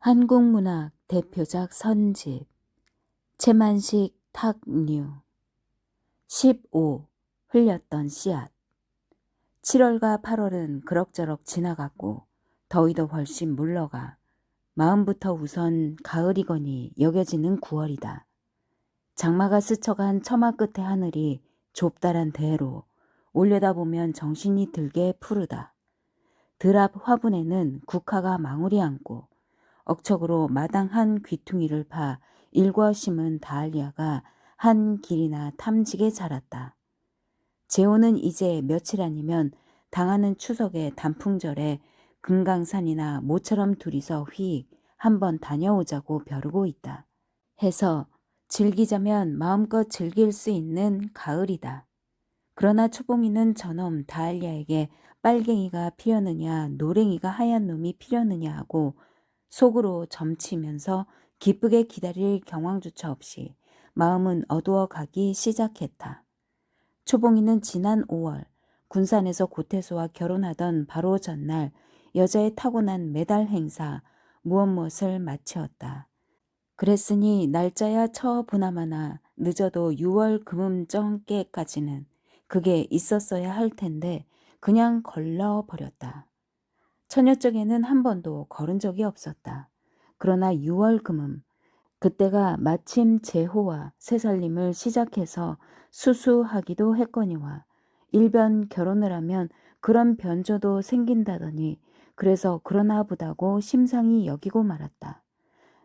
한국문학 대표작 선집 채만식 탁류 15. 흘렸던 씨앗. 7월과 8월은 그럭저럭 지나갔고 더위도 훨씬 물러가 마음부터 우선 가을이거니 여겨지는 9월이다. 장마가 스쳐간 처마 끝의 하늘이 좁다란 대로 올려다보면 정신이 들게 푸르다. 들 앞 화분에는 국화가 망울이 앉고 억척으로 마당 한 귀퉁이를 파 일궈 심은 다알리아가 한 길이나 탐지게 자랐다. 재호는 이제 며칠 아니면 당하는 추석의 단풍절에 금강산이나 모처럼 둘이서 휙 한번 다녀오자고 벼르고 있다. 해서 즐기자면 마음껏 즐길 수 있는 가을이다. 그러나 초봉이는 저놈 다알리아에게 빨갱이가 피려느냐 노랭이가 하얀 놈이 피려느냐 하고 속으로 점치면서 기쁘게 기다릴 경황조차 없이 마음은 어두워 가기 시작했다. 초봉이는 지난 5월 군산에서 고태수와 결혼하던 바로 전날 여자의 타고난 메달 행사 무엇을 마치었다. 그랬으니 날짜야 처보나마나 늦어도 6월 금음정께까지는 그게 있었어야 할 텐데 그냥 걸러버렸다. 처녀쪽에는 한 번도 걸은 적이 없었다. 그러나 6월 금음, 그때가 마침 재호와 새살림을 시작해서 수수하기도 했거니와 일변 결혼을 하면 그런 변조도 생긴다더니 그래서 그러나 보다고 심상이 여기고 말았다.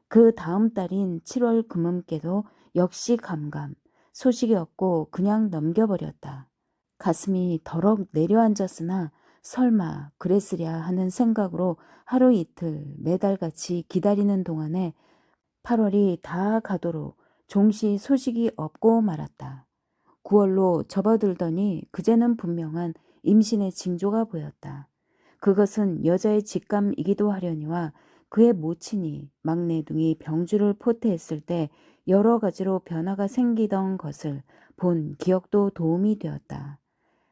그 다음 달인 7월 금음께도 역시 감감, 소식이 없고 그냥 넘겨버렸다. 가슴이 덜컥 내려앉았으나 설마 그랬으랴 하는 생각으로 하루 이틀 매달같이 기다리는 동안에 8월이 다 가도록 종시 소식이 없고 말았다. 9월로 접어들더니 그제는 분명한 임신의 징조가 보였다. 그것은 여자의 직감이기도 하려니와 그의 모친이 막내둥이 병주를 포태했을 때 여러 가지로 변화가 생기던 것을 본 기억도 도움이 되었다.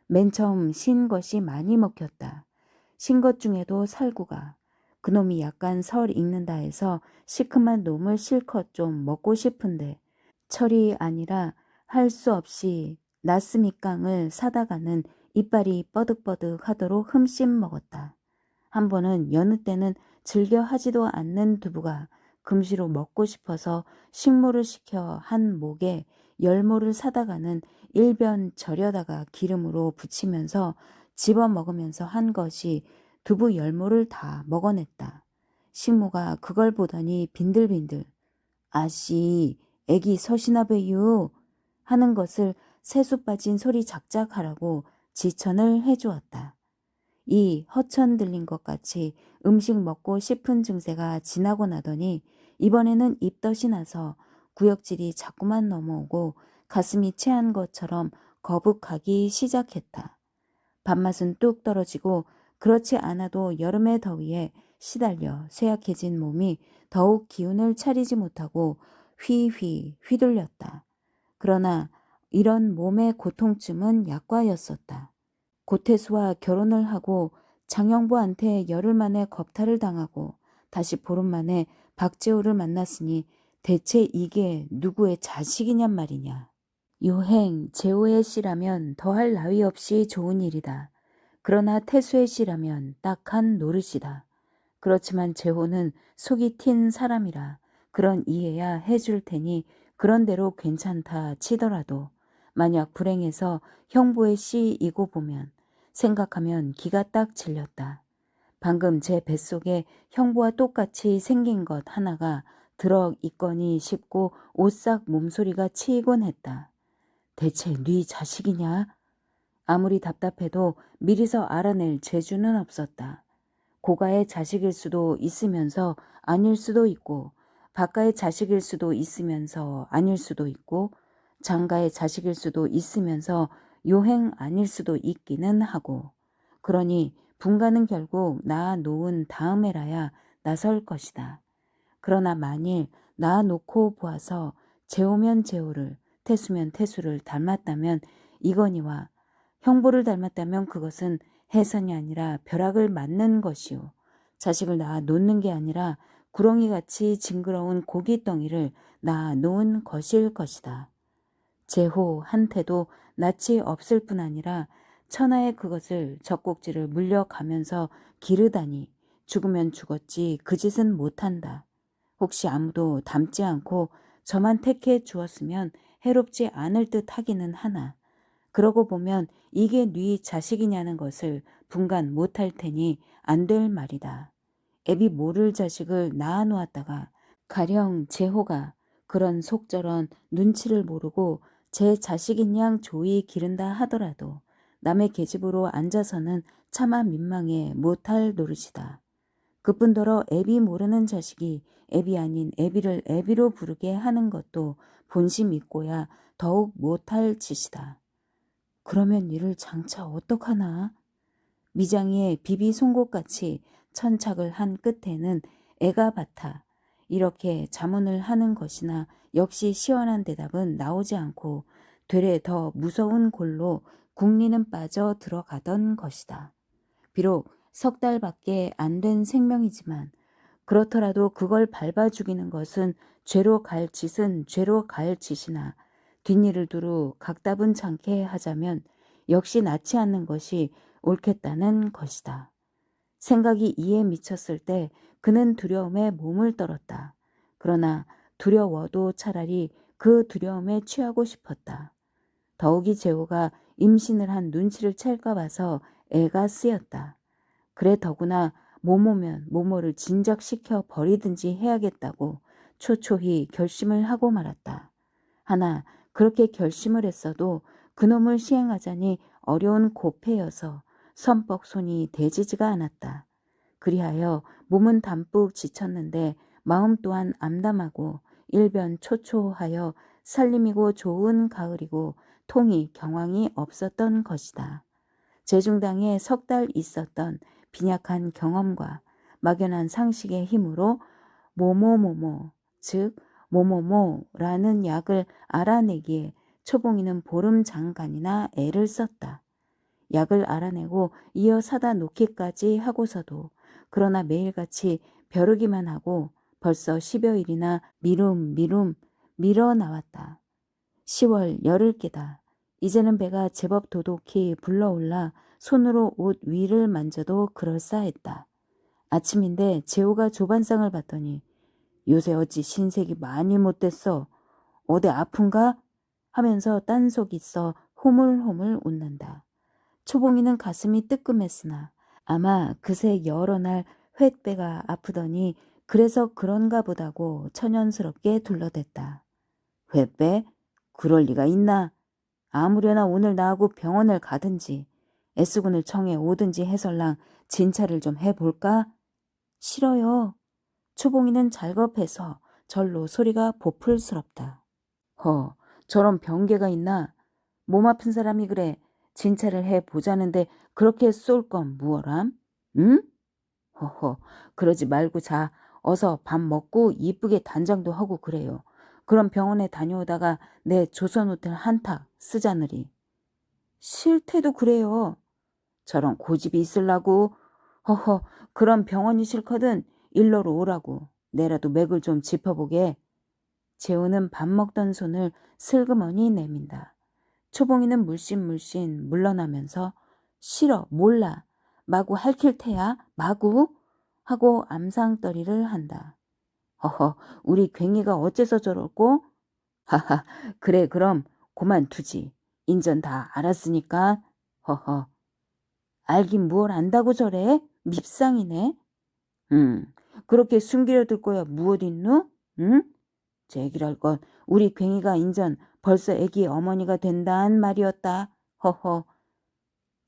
맨 처음 신 것이 많이 먹혔다. 신 것 중에도 살구가 그놈이 약간 설 익는다 해서 시큼한 놈을 실컷 좀 먹고 싶은데 철이 아니라 할 수 없이 나스미깡을 사다가는 이빨이 뻐득뻐득 하도록 흠씬 먹었다. 한 번은 여느 때는 즐겨 하지도 않는 두부가 금시로 먹고 싶어서 식모를 시켜 한 목에 열모를 사다가는 일변 절여다가 기름으로 부치면서 집어 먹으면서 한 것이 두부 열모를 다 먹어냈다. 식모가 그걸 보더니 빈들빈들 아씨 애기 서시나 배유 하는 것을 새수 빠진 소리 작작 하라고 지천을 해주었다. 이 허천 들린 것 같이 음식 먹고 싶은 증세가 지나고 나더니 이번에는 입덧이 나서 구역질이 자꾸만 넘어오고 가슴이 체한 것처럼 거북하기 시작했다. 밥맛은 뚝 떨어지고 그렇지 않아도 여름의 더위에 시달려 쇠약해진 몸이 더욱 기운을 차리지 못하고 휘휘 휘둘렸다. 그러나 이런 몸의 고통쯤은 약과였었다. 고태수와 결혼을 하고 장영부한테 열흘 만에 겁탈을 당하고 다시 보름 만에 박재호를 만났으니 대체 이게 누구의 자식이냔 말이냐. 요행 재호의 씨라면 더할 나위 없이 좋은 일이다. 그러나 태수의 씨라면 딱한 노릇이다. 그렇지만 재호는 속이 튄 사람이라 그런 이해야 해줄 테니 그런대로 괜찮다 치더라도 만약 불행해서 형부의 씨이고 보면 생각하면 기가 딱 질렸다. 방금 제 뱃속에 형부와 똑같이 생긴 것 하나가 들어 있거니 싶고 오싹 몸소리가 치이곤 했다. 대체 네 자식이냐? 아무리 답답해도 미리서 알아낼 재주는 없었다. 고가의 자식일 수도 있으면서 아닐 수도 있고 박가의 자식일 수도 있으면서 아닐 수도 있고 장가의 자식일 수도 있으면서 요행 아닐 수도 있기는 하고 그러니 분가는 결국 낳아 놓은 다음에라야 나설 것이다. 그러나 만일 낳아 놓고 보아서 재우면 재우를 태수면 태수를 닮았다면 이거니와 형부를 닮았다면 그것은 해산이 아니라 벼락을 맞는 것이요. 자식을 낳아 놓는 게 아니라 구렁이같이 징그러운 고깃덩이를 낳아 놓은 것일 것이다. 제호한테도 낯이 없을 뿐 아니라 천하에 그것을 젖꼭지를 물려가면서 기르다니 죽으면 죽었지 그 짓은 못한다. 혹시 아무도 닮지 않고 저만 택해 주었으면 해롭지 않을 듯 하기는 하나. 그러고 보면 이게 네 자식이냐는 것을 분간 못할 테니 안 될 말이다. 애비 모를 자식을 낳아 놓았다가 가령 제호가 그런 속저런 눈치를 모르고 제 자식인 양 조이 기른다 하더라도 남의 계집으로 앉아서는 차마 민망해 못할 노릇이다. 그뿐더러 애비 모르는 자식이 애비 아닌 애비를 애비로 부르게 하는 것도 본심 있고야 더욱 못할 짓이다. 그러면 이를 장차 어떡하나? 미장이의 비비 송곳같이 천착을 한 끝에는 애가 바타 이렇게 자문을 하는 것이나 역시 시원한 대답은 나오지 않고 되레 더 무서운 골로 궁리는 빠져 들어가던 것이다. 비록 석 달밖에 안 된 생명이지만 그렇더라도 그걸 밟아 죽이는 것은 죄로 갈 짓은 죄로 갈 짓이나 뒷일을 두루 각답은 않게 하자면 역시 낫지 않는 것이 옳겠다는 것이다. 생각이 이에 미쳤을 때 그는 두려움에 몸을 떨었다. 그러나 두려워도 차라리 그 두려움에 취하고 싶었다. 더욱이 재호가 임신을 한 눈치를 챌까 봐서 애가 쓰였다. 그래 더구나 모모면 모모를 진작시켜 버리든지 해야겠다고 초초히 결심을 하고 말았다. 하나 그렇게 결심을 했어도 그놈을 시행하자니 어려운 고패여서 선뻑 손이 대지지가 않았다. 그리하여 몸은 담뿍 지쳤는데 마음 또한 암담하고 일변 초초하여 살림이고 좋은 가을이고 통이 경황이 없었던 것이다. 제중당에 석 달 있었던 빈약한 경험과 막연한 상식의 힘으로 모모모모 즉 모모모라는 약을 알아내기에 초봉이는 보름 장간이나 애를 썼다. 약을 알아내고 이어 사다 놓기까지 하고서도 그러나 매일같이 벼르기만 하고 벌써 10여일이나 미룸 밀어 나왔다. 10월 열흘 깨다. 이제는 배가 제법 도독히 불러올라 손으로 옷 위를 만져도 그럴싸했다. 아침인데 재호가 조반상을 봤더니 요새 어찌 신색이 많이 못됐어. 어디 아픈가? 하면서 딴속 있어 호물호물 웃는다. 초봉이는 가슴이 뜨끔했으나 아마 그새 여러 날 횟배가 아프더니 그래서 그런가 보다고 천연스럽게 둘러댔다. 횟배? 그럴 리가 있나? 아무려나 오늘 나하고 병원을 가든지 S군을 청해 오든지 해설랑 진찰을 좀 해볼까? 싫어요. 초봉이는 잘겁해서 절로 소리가 보풀스럽다. 저런 병개가 있나? 몸 아픈 사람이 그래 진찰을 해보자는데 그렇게 쏠 건 무어람? 응? 그러지 말고 자. 어서 밥 먹고 이쁘게 단장도 하고 그래요. 그럼 병원에 다녀오다가 내 조선호텔 한탁 쓰자느리. 싫대도 그래요. 저런 고집이 있을라고. 그럼 병원이 싫거든 일러로 오라고. 내라도 맥을 좀 짚어보게. 재호는 밥 먹던 손을 슬그머니 내민다. 초봉이는 물씬물씬 물러나면서 싫어 몰라 마구 할킬 테야 마구 하고 암상떨이를 한다. 우리 괭이가 어째서 저러고? 하하 그래 그럼 그만두지. 인전 다 알았으니까. 알긴 뭘 안다고 저래? 밉상이네. 그렇게 숨기려 들 거야 무엇 있누? 응? 제기랄 것 우리 괭이가 인전 벌써 애기 어머니가 된다한 말이었다.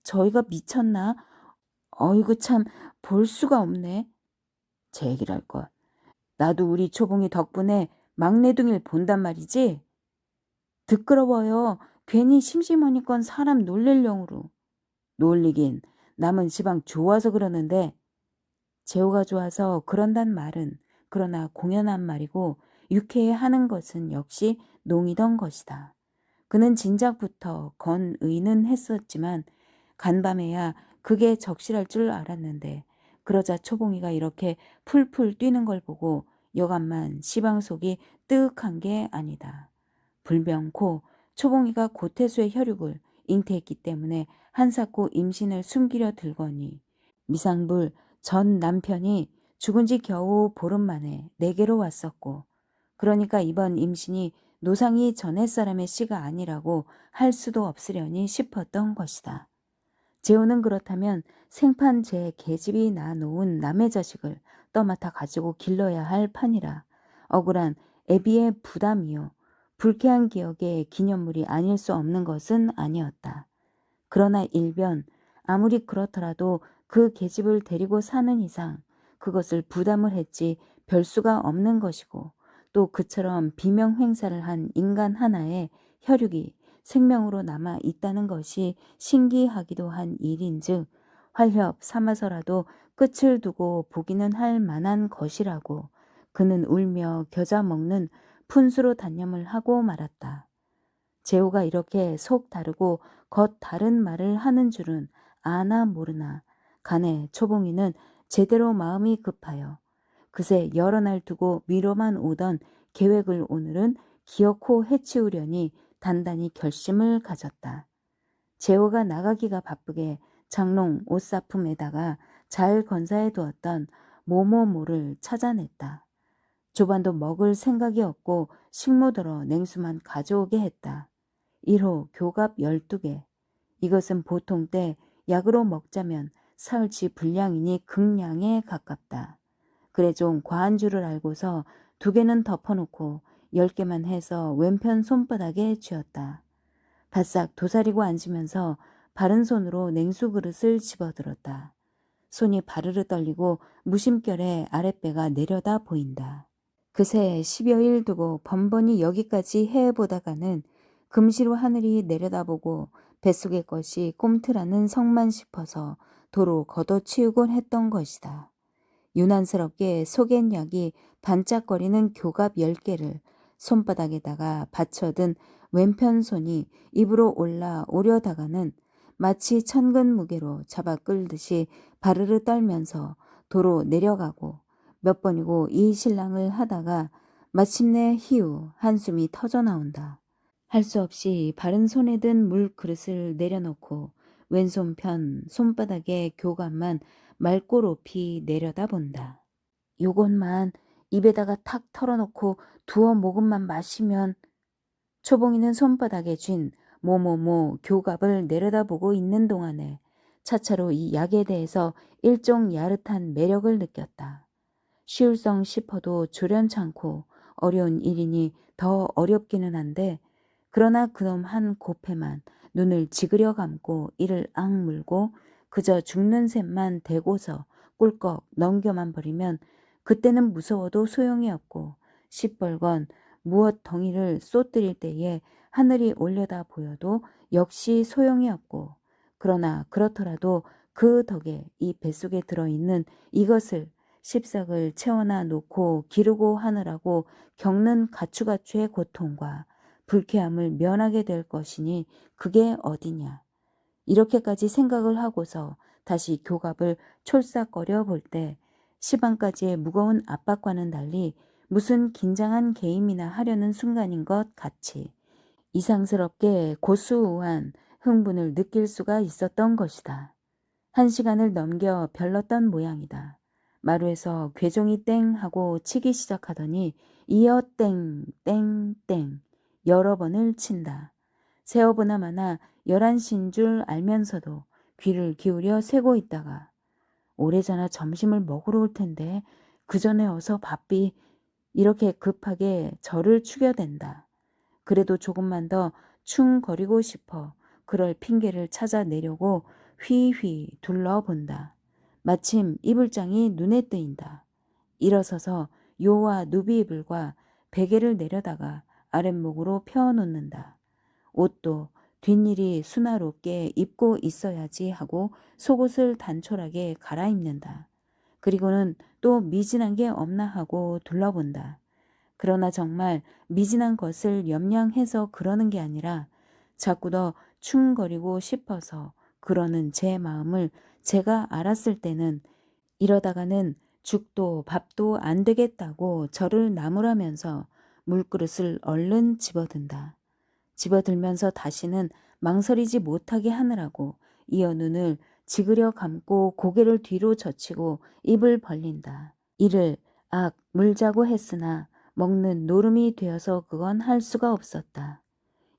저희가 미쳤나? 어이구 참 볼 수가 없네. 제기랄 것 나도 우리 초봉이 덕분에 막내둥이를 본단 말이지. 부끄러워요. 괜히 심심하니깐 사람 놀릴령으로. 놀리긴 남은 시방 좋아서 그러는데 재호가 좋아서 그런단 말은 그러나 공연한 말이고 유쾌해하는 것은 역시 농이던 것이다. 그는 진작부터 건의는 했었지만 간밤에야 그게 적실할 줄 알았는데 그러자 초봉이가 이렇게 풀풀 뛰는 걸 보고 여간만 시방 속이 뜨악한 게 아니다. 불명코 초봉이가 고태수의 혈육을 잉태했기 때문에 한사코 임신을 숨기려 들거니 미상불 전 남편이 죽은 지 겨우 보름 만에 내게로 왔었고, 그러니까 이번 임신이 노상이 전에 사람의 씨가 아니라고 할 수도 없으려니 싶었던 것이다. 재호는 그렇다면 생판 제 계집이 낳아놓은 남의 자식을 떠맡아 가지고 길러야 할 판이라 억울한 애비의 부담이요 불쾌한 기억의 기념물이 아닐 수 없는 것은 아니었다. 그러나 일변 아무리 그렇더라도 그 계집을 데리고 사는 이상 그것을 부담을 했지 별 수가 없는 것이고, 또 그처럼 비명 행사를 한 인간 하나의 혈육이 생명으로 남아 있다는 것이 신기하기도 한 일인즉 활협 삼아서라도 끝을 두고 보기는 할 만한 것이라고 그는 울며 겨자 먹는 푼수로 단념을 하고 말았다. 재호가 이렇게 속 다르고 겉 다른 말을 하는 줄은 아나 모르나 간에 초봉이는 제대로 마음이 급하여 그새 여러 날 두고 미뤄만 오던 계획을 오늘은 기어코 해치우려니 단단히 결심을 가졌다. 재호가 나가기가 바쁘게 장롱 옷사품에다가 잘 건사해 두었던 뭐뭐뭐를 찾아냈다. 조반도 먹을 생각이 없고 식모더러 냉수만 가져오게 했다. 1호 교갑 12개. 이것은 보통 때 약으로 먹자면 사흘치 분량이니 극량에 가깝다. 그래 좀 과한 줄을 알고서 2개는 덮어놓고 10개만 해서 왼편 손바닥에 쥐었다. 바싹 도사리고 앉으면서 바른 손으로 냉수 그릇을 집어들었다. 손이 바르르 떨리고 무심결에 아랫배가 내려다 보인다. 그새 10여일 두고 번번이 여기까지 해보다가는 금시로 하늘이 내려다보고 뱃속의 것이 꼼틀하는 성만 싶어서 도로 걷어치우곤 했던 것이다. 유난스럽게 속엔 약이 반짝거리는 교갑 10개를 손바닥에다가 받쳐든 왼편 손이 입으로 올라 오려다가는 마치 천근 무게로 잡아 끌듯이 바르르 떨면서 도로 내려가고 몇 번이고 이 신랑을 하다가 마침내 희우 한숨이 터져 나온다. 할 수 없이 바른 손에 든 물 그릇을 내려놓고 왼손편 손바닥에 교감만 맑고 높이 내려다본다. 요것만 입에다가 탁 털어놓고 두어 모금만 마시면. 초봉이는 손바닥에 쥔 뭐뭐뭐 교갑을 내려다보고 있는 동안에 차차로 이 약에 대해서 일종 야릇한 매력을 느꼈다. 쉬울성 싶어도 조련찮고 어려운 일이니 더 어렵기는 한데, 그러나 그놈 한 곱해만 눈을 지그려 감고 이를 악물고 그저 죽는 셈만 대고서 꿀꺽 넘겨만 버리면 그때는 무서워도 소용이 없고 시뻘건 무엇 덩이를 쏟들일 때에 하늘이 올려다 보여도 역시 소용이 없고, 그러나 그렇더라도 그 덕에 이 뱃속에 들어있는 이것을 씹삭을 채워나 놓고 기르고 하느라고 겪는 가추가추의 고통과 불쾌함을 면하게 될 것이니 그게 어디냐. 이렇게까지 생각을 하고서 다시 교갑을 촐싹거려 볼 때 시방까지의 무거운 압박과는 달리 무슨 긴장한 개임이나 하려는 순간인 것 같이 이상스럽게 고수우한 흥분을 느낄 수가 있었던 것이다. 1시간을 넘겨 별렀던 모양이다. 마루에서 괴종이 땡 하고 치기 시작하더니 이어 땡, 땡, 땡 여러 번을 친다. 세어보나마나 11시인 줄 알면서도 귀를 기울여 세고 있다가 오래전에 점심을 먹으러 올 텐데 그 전에 어서 바삐 이렇게 급하게 저를 추겨댄다. 그래도 조금만 더 충거리고 싶어 그럴 핑계를 찾아내려고 휘휘 둘러본다. 마침 이불장이 눈에 뜨인다. 일어서서 요와 누비이불과 베개를 내려다가 아랫목으로 펴놓는다. 옷도 뒷일이 수나롭게 입고 있어야지 하고 속옷을 단촐하게 갈아입는다. 그리고는 또 미진한 게 없나 하고 둘러본다. 그러나 정말 미진한 것을 염량해서 그러는 게 아니라 자꾸 더 충거리고 싶어서 그러는 제 마음을 제가 알았을 때는 이러다가는 죽도 밥도 안 되겠다고 저를 나무라면서 물그릇을 얼른 집어든다. 집어들면서 다시는 망설이지 못하게 하느라고 이어 눈을 지그려 감고 고개를 뒤로 젖히고 입을 벌린다. 이를 물자고 했으나 먹는 노름이 되어서 그건 할 수가 없었다.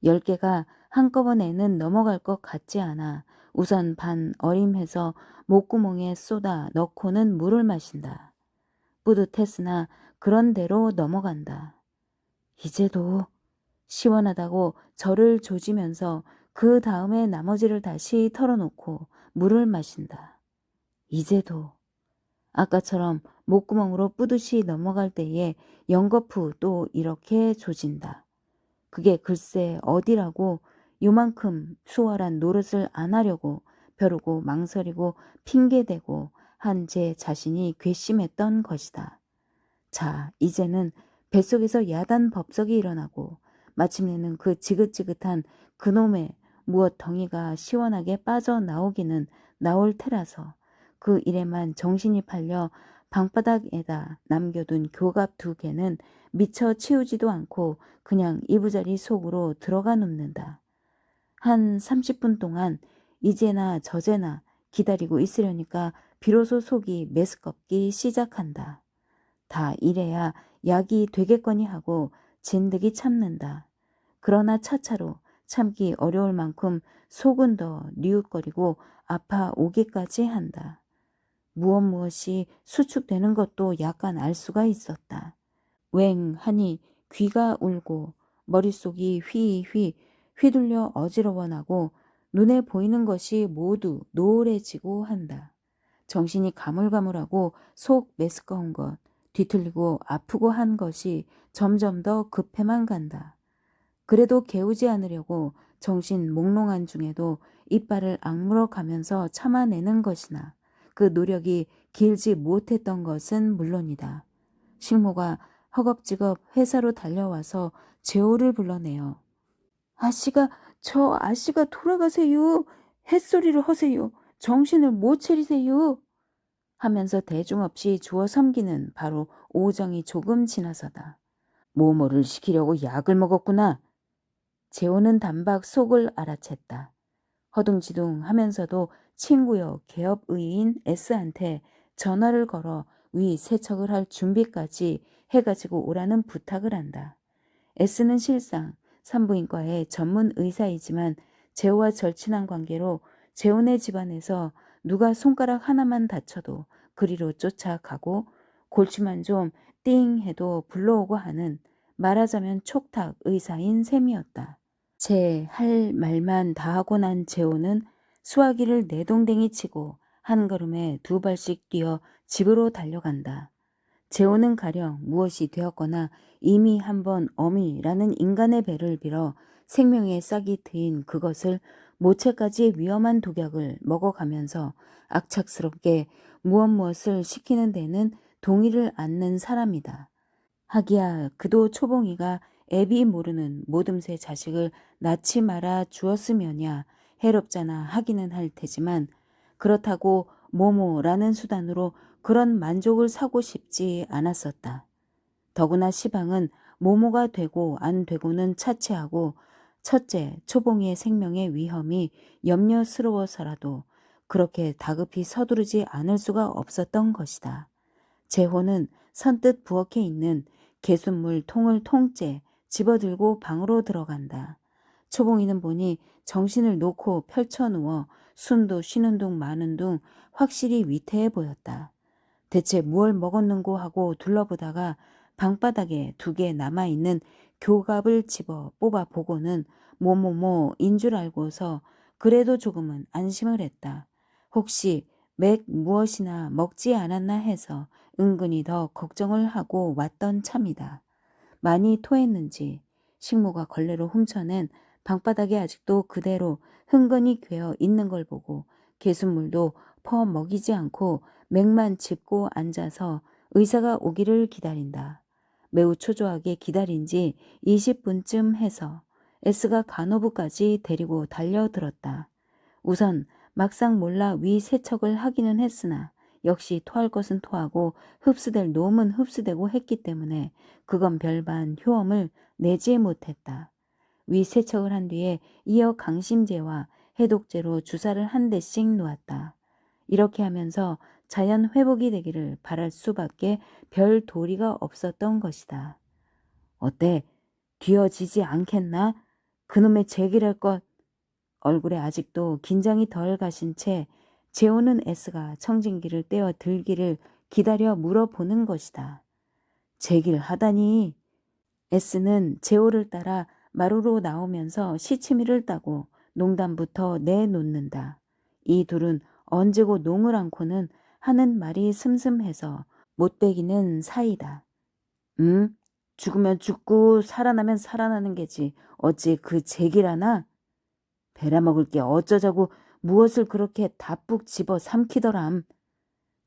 10개가 한꺼번에는 넘어갈 것 같지 않아 우선 반 어림해서 목구멍에 쏟아 넣고는 물을 마신다. 뿌듯했으나 그런 대로 넘어간다. 이제도 시원하다고 저를 조지면서 그 다음에 나머지를 다시 털어놓고 물을 마신다. 이제도 아까처럼 목구멍으로 뿌듯이 넘어갈 때에 연거푸 또 이렇게 조진다. 그게 글쎄 어디라고 요만큼 수월한 노릇을 안 하려고 벼르고 망설이고 핑계대고 한 제 자신이 괘씸했던 것이다. 자, 이제는 뱃속에서 야단 법석이 일어나고 마침내는 그 지긋지긋한 그놈의 무엇 덩이가 시원하게 빠져나오기는 나올 테라서 그 일에만 정신이 팔려 방바닥에다 남겨둔 교갑 2개는 미처 치우지도 않고 그냥 이부자리 속으로 들어가 눕는다. 한 30분 동안 이제나 저제나 기다리고 있으려니까 비로소 속이 메스껍기 시작한다. 다 이래야 약이 되겠거니 하고 진득이 참는다. 그러나 차차로 참기 어려울 만큼 속은 더 뉘웃거리고 아파오기까지 한다. 무엇이 수축되는 것도 약간 알 수가 있었다. 웽 하니 귀가 울고 머릿속이 휘휘 휘둘려 어지러워 나고 눈에 보이는 것이 모두 노래지고 한다. 정신이 가물가물하고 속 메스꺼운 것, 뒤틀리고 아프고 한 것이 점점 더 급해만 간다. 그래도 개우지 않으려고 정신 몽롱한 중에도 이빨을 악물어 가면서 참아내는 것이나 그 노력이 길지 못했던 것은 물론이다. 식모가 허겁지겁 회사로 달려와서 재호를 불러내어 아씨가 돌아가세요. 햇소리를 허세요. 정신을 못 차리세요. 하면서 대중 없이 주워 섬기는 바로 오정이 조금 지나서다. 뭐뭐를 시키려고 약을 먹었구나. 재호는 단박 속을 알아챘다. 허둥지둥 하면서도 친구여 개업의인 S한테 전화를 걸어 위 세척을 할 준비까지 해가지고 오라는 부탁을 한다. S는 실상 산부인과의 전문 의사이지만 재호와 절친한 관계로 재호네 집안에서 누가 손가락 하나만 다쳐도 그리로 쫓아가고 골치만 좀 띵 해도 불러오고 하는 말하자면 촉탁 의사인 셈이었다. 제 할 말만 다 하고 난 재호는 수화기를 내동댕이 치고 한 걸음에 2발씩 뛰어 집으로 달려간다. 재호는 가령 무엇이 되었거나 이미 한번 어미라는 인간의 배를 빌어 생명의 싹이 트인 그것을 모체까지 위험한 독약을 먹어가면서 악착스럽게 무엇을 시키는 데는 동의를 않는 사람이다. 하기야 그도 초봉이가 애비 모르는 모듬새 자식을 낳지 말아 주었으면야 해롭잖아 하기는 할 테지만 그렇다고 모모라는 수단으로 그런 만족을 사고 싶지 않았었다. 더구나 시방은 모모가 되고 안 되고는 차치하고 첫째 초봉이의 생명의 위험이 염려스러워서라도 그렇게 다급히 서두르지 않을 수가 없었던 것이다. 재호는 선뜻 부엌에 있는 개순물 통을 통째 집어들고 방으로 들어간다. 초봉이는 보니 정신을 놓고 펼쳐누워 숨도 쉬는 둥 마는 둥 확실히 위태해 보였다. 대체 무얼 먹었는고 하고 둘러보다가 방바닥에 2개 남아있는 교갑을 집어 뽑아 보고는 뭐뭐뭐인 줄 알고서 그래도 조금은 안심을 했다. 혹시 맥 무엇이나 먹지 않았나 해서 은근히 더 걱정을 하고 왔던 참이다. 많이 토했는지 식모가 걸레로 훔쳐낸 방바닥에 아직도 그대로 흥건히 괴어 있는 걸 보고 개순물도 퍼 먹이지 않고 맥만 짚고 앉아서 의사가 오기를 기다린다. 매우 초조하게 기다린 지 20분쯤 해서 S가 간호부까지 데리고 달려들었다. 우선 막상 몰라 위 세척을 하기는 했으나 역시 토할 것은 토하고 흡수될 놈은 흡수되고 했기 때문에 그건 별반 효험을 내지 못했다. 위 세척을 한 뒤에 이어 강심제와 해독제로 주사를 한 대씩 놓았다. 이렇게 하면서 자연 회복이 되기를 바랄 수밖에 별 도리가 없었던 것이다. 어때? 뒤어지지 않겠나? 그놈의 제기랄 것. 얼굴에 아직도 긴장이 덜 가신 채 재호는 S가 청진기를 떼어 들기를 기다려 물어보는 것이다. 제기를 하다니. S는 재호를 따라 마루로 나오면서 시치미를 따고 농담부터 내놓는다. 이 둘은 언제고 농을 않고는 하는 말이 슴슴해서 못배기는 사이다. 죽으면 죽고 살아나면 살아나는 게지. 어찌 그 제기라나? 베라먹을 게 어쩌자고 무엇을 그렇게 다뿍 집어 삼키더람.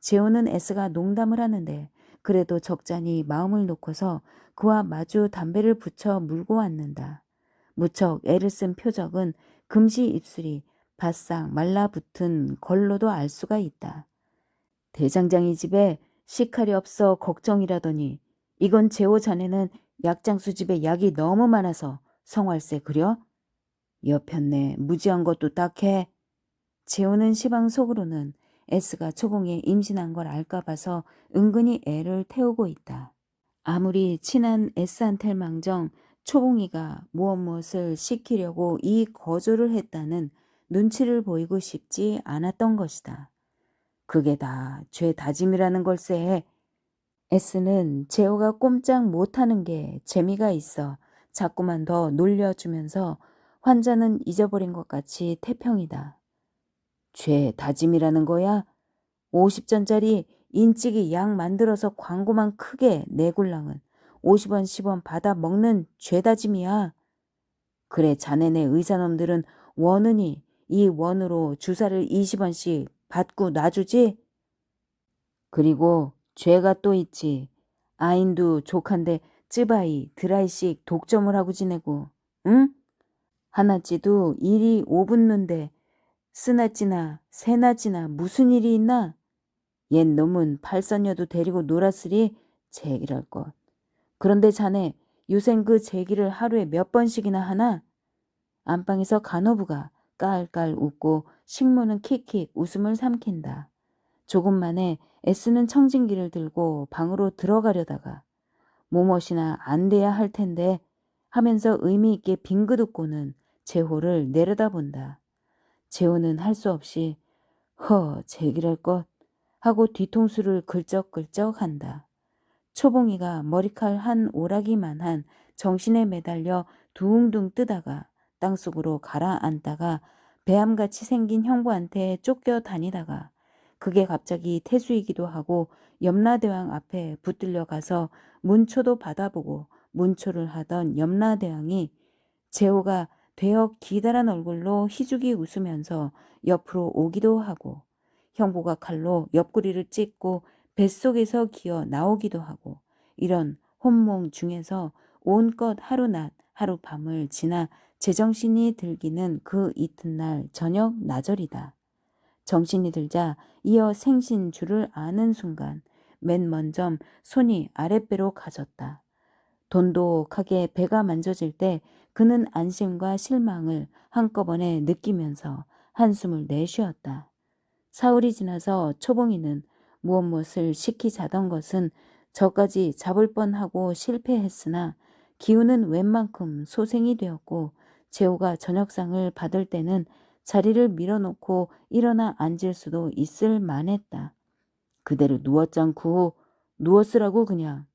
재호는 S가 농담을 하는데 그래도 적잖이 마음을 놓고서 그와 마주 담배를 붙여 물고 앉는다. 무척 애를 쓴 표적은 금시 입술이 바싹 말라붙은 걸로도 알 수가 있다. 대장장이 집에 식칼이 없어 걱정이라더니 이건 재호 자네는 약장수 집에 약이 너무 많아서 성활세 그려? 여편네 무지한 것도 딱해. 재호는 시방 속으로는 S가 초봉에 임신한 걸 알까 봐서 은근히 애를 태우고 있다. 아무리 친한 S한텔 망정 초봉이가 무엇을 시키려고 이 거절을 했다는 눈치를 보이고 싶지 않았던 것이다. 그게 다 죄 다짐이라는 걸세. S는 재호가 꼼짝 못하는 게 재미가 있어 자꾸만 더 놀려주면서 환자는 잊어버린 것 같이 태평이다. 죄 다짐이라는 거야? 50전짜리 인찌기 약 만들어서 광고만 크게 내굴랑은 50원 10원 받아 먹는 죄다짐이야. 그래 자네네 의사놈들은 원은이 이 원으로 주사를 20원씩 받고 놔주지? 그리고 죄가 또 있지. 아인도 족한데 쯔바이 드라이씩 독점을 하고 지내고 응? 하나찌도 일이 5분는데 쓰나찌나 새나찌나 무슨 일이 있나? 옛 놈은 팔선녀도 데리고 놀았으리 제기랄 것. 그런데 자네 요샌 그 제기를 하루에 몇 번씩이나 하나? 안방에서 간호부가 깔깔 웃고 식모는 킥킥 웃음을 삼킨다. 조금 만에 S는 청진기를 들고 방으로 들어가려다가 뭐뭇이나 안 돼야 할 텐데 하면서 의미 있게 빙긋 웃고는 재호를 내려다본다. 재호는 할 수 없이 제기랄 것 하고 뒤통수를 긁적긁적 한다. 초봉이가 머리칼 한 오라기만한 정신에 매달려 둥둥 뜨다가 땅속으로 가라앉다가 배암같이 생긴 형부한테 쫓겨 다니다가 그게 갑자기 태수이기도 하고 염라대왕 앞에 붙들려 가서 문초도 받아보고 문초를 하던 염라대왕이 재호가 되어 기다란 얼굴로 희죽이 웃으면서 옆으로 오기도 하고 형부가 칼로 옆구리를 찢고 뱃속에서 기어 나오기도 하고 이런 혼몽 중에서 온껏 하루낮 하룻밤을 지나 제정신이 들기는 그 이튿날 저녁 나절이다. 정신이 들자 이어 생신 줄을 아는 순간 맨 먼저 손이 아랫배로 가졌다. 돈독하게 배가 만져질 때 그는 안심과 실망을 한꺼번에 느끼면서 한숨을 내쉬었다. 사흘이 지나서 초봉이는 무엇을 시키자던 것은 저까지 잡을 뻔하고 실패했으나 기운은 웬만큼 소생이 되었고 재호가 저녁상을 받을 때는 자리를 밀어놓고 일어나 앉을 수도 있을 만했다. 그대로 누웠잖고 누웠으라고 그냥.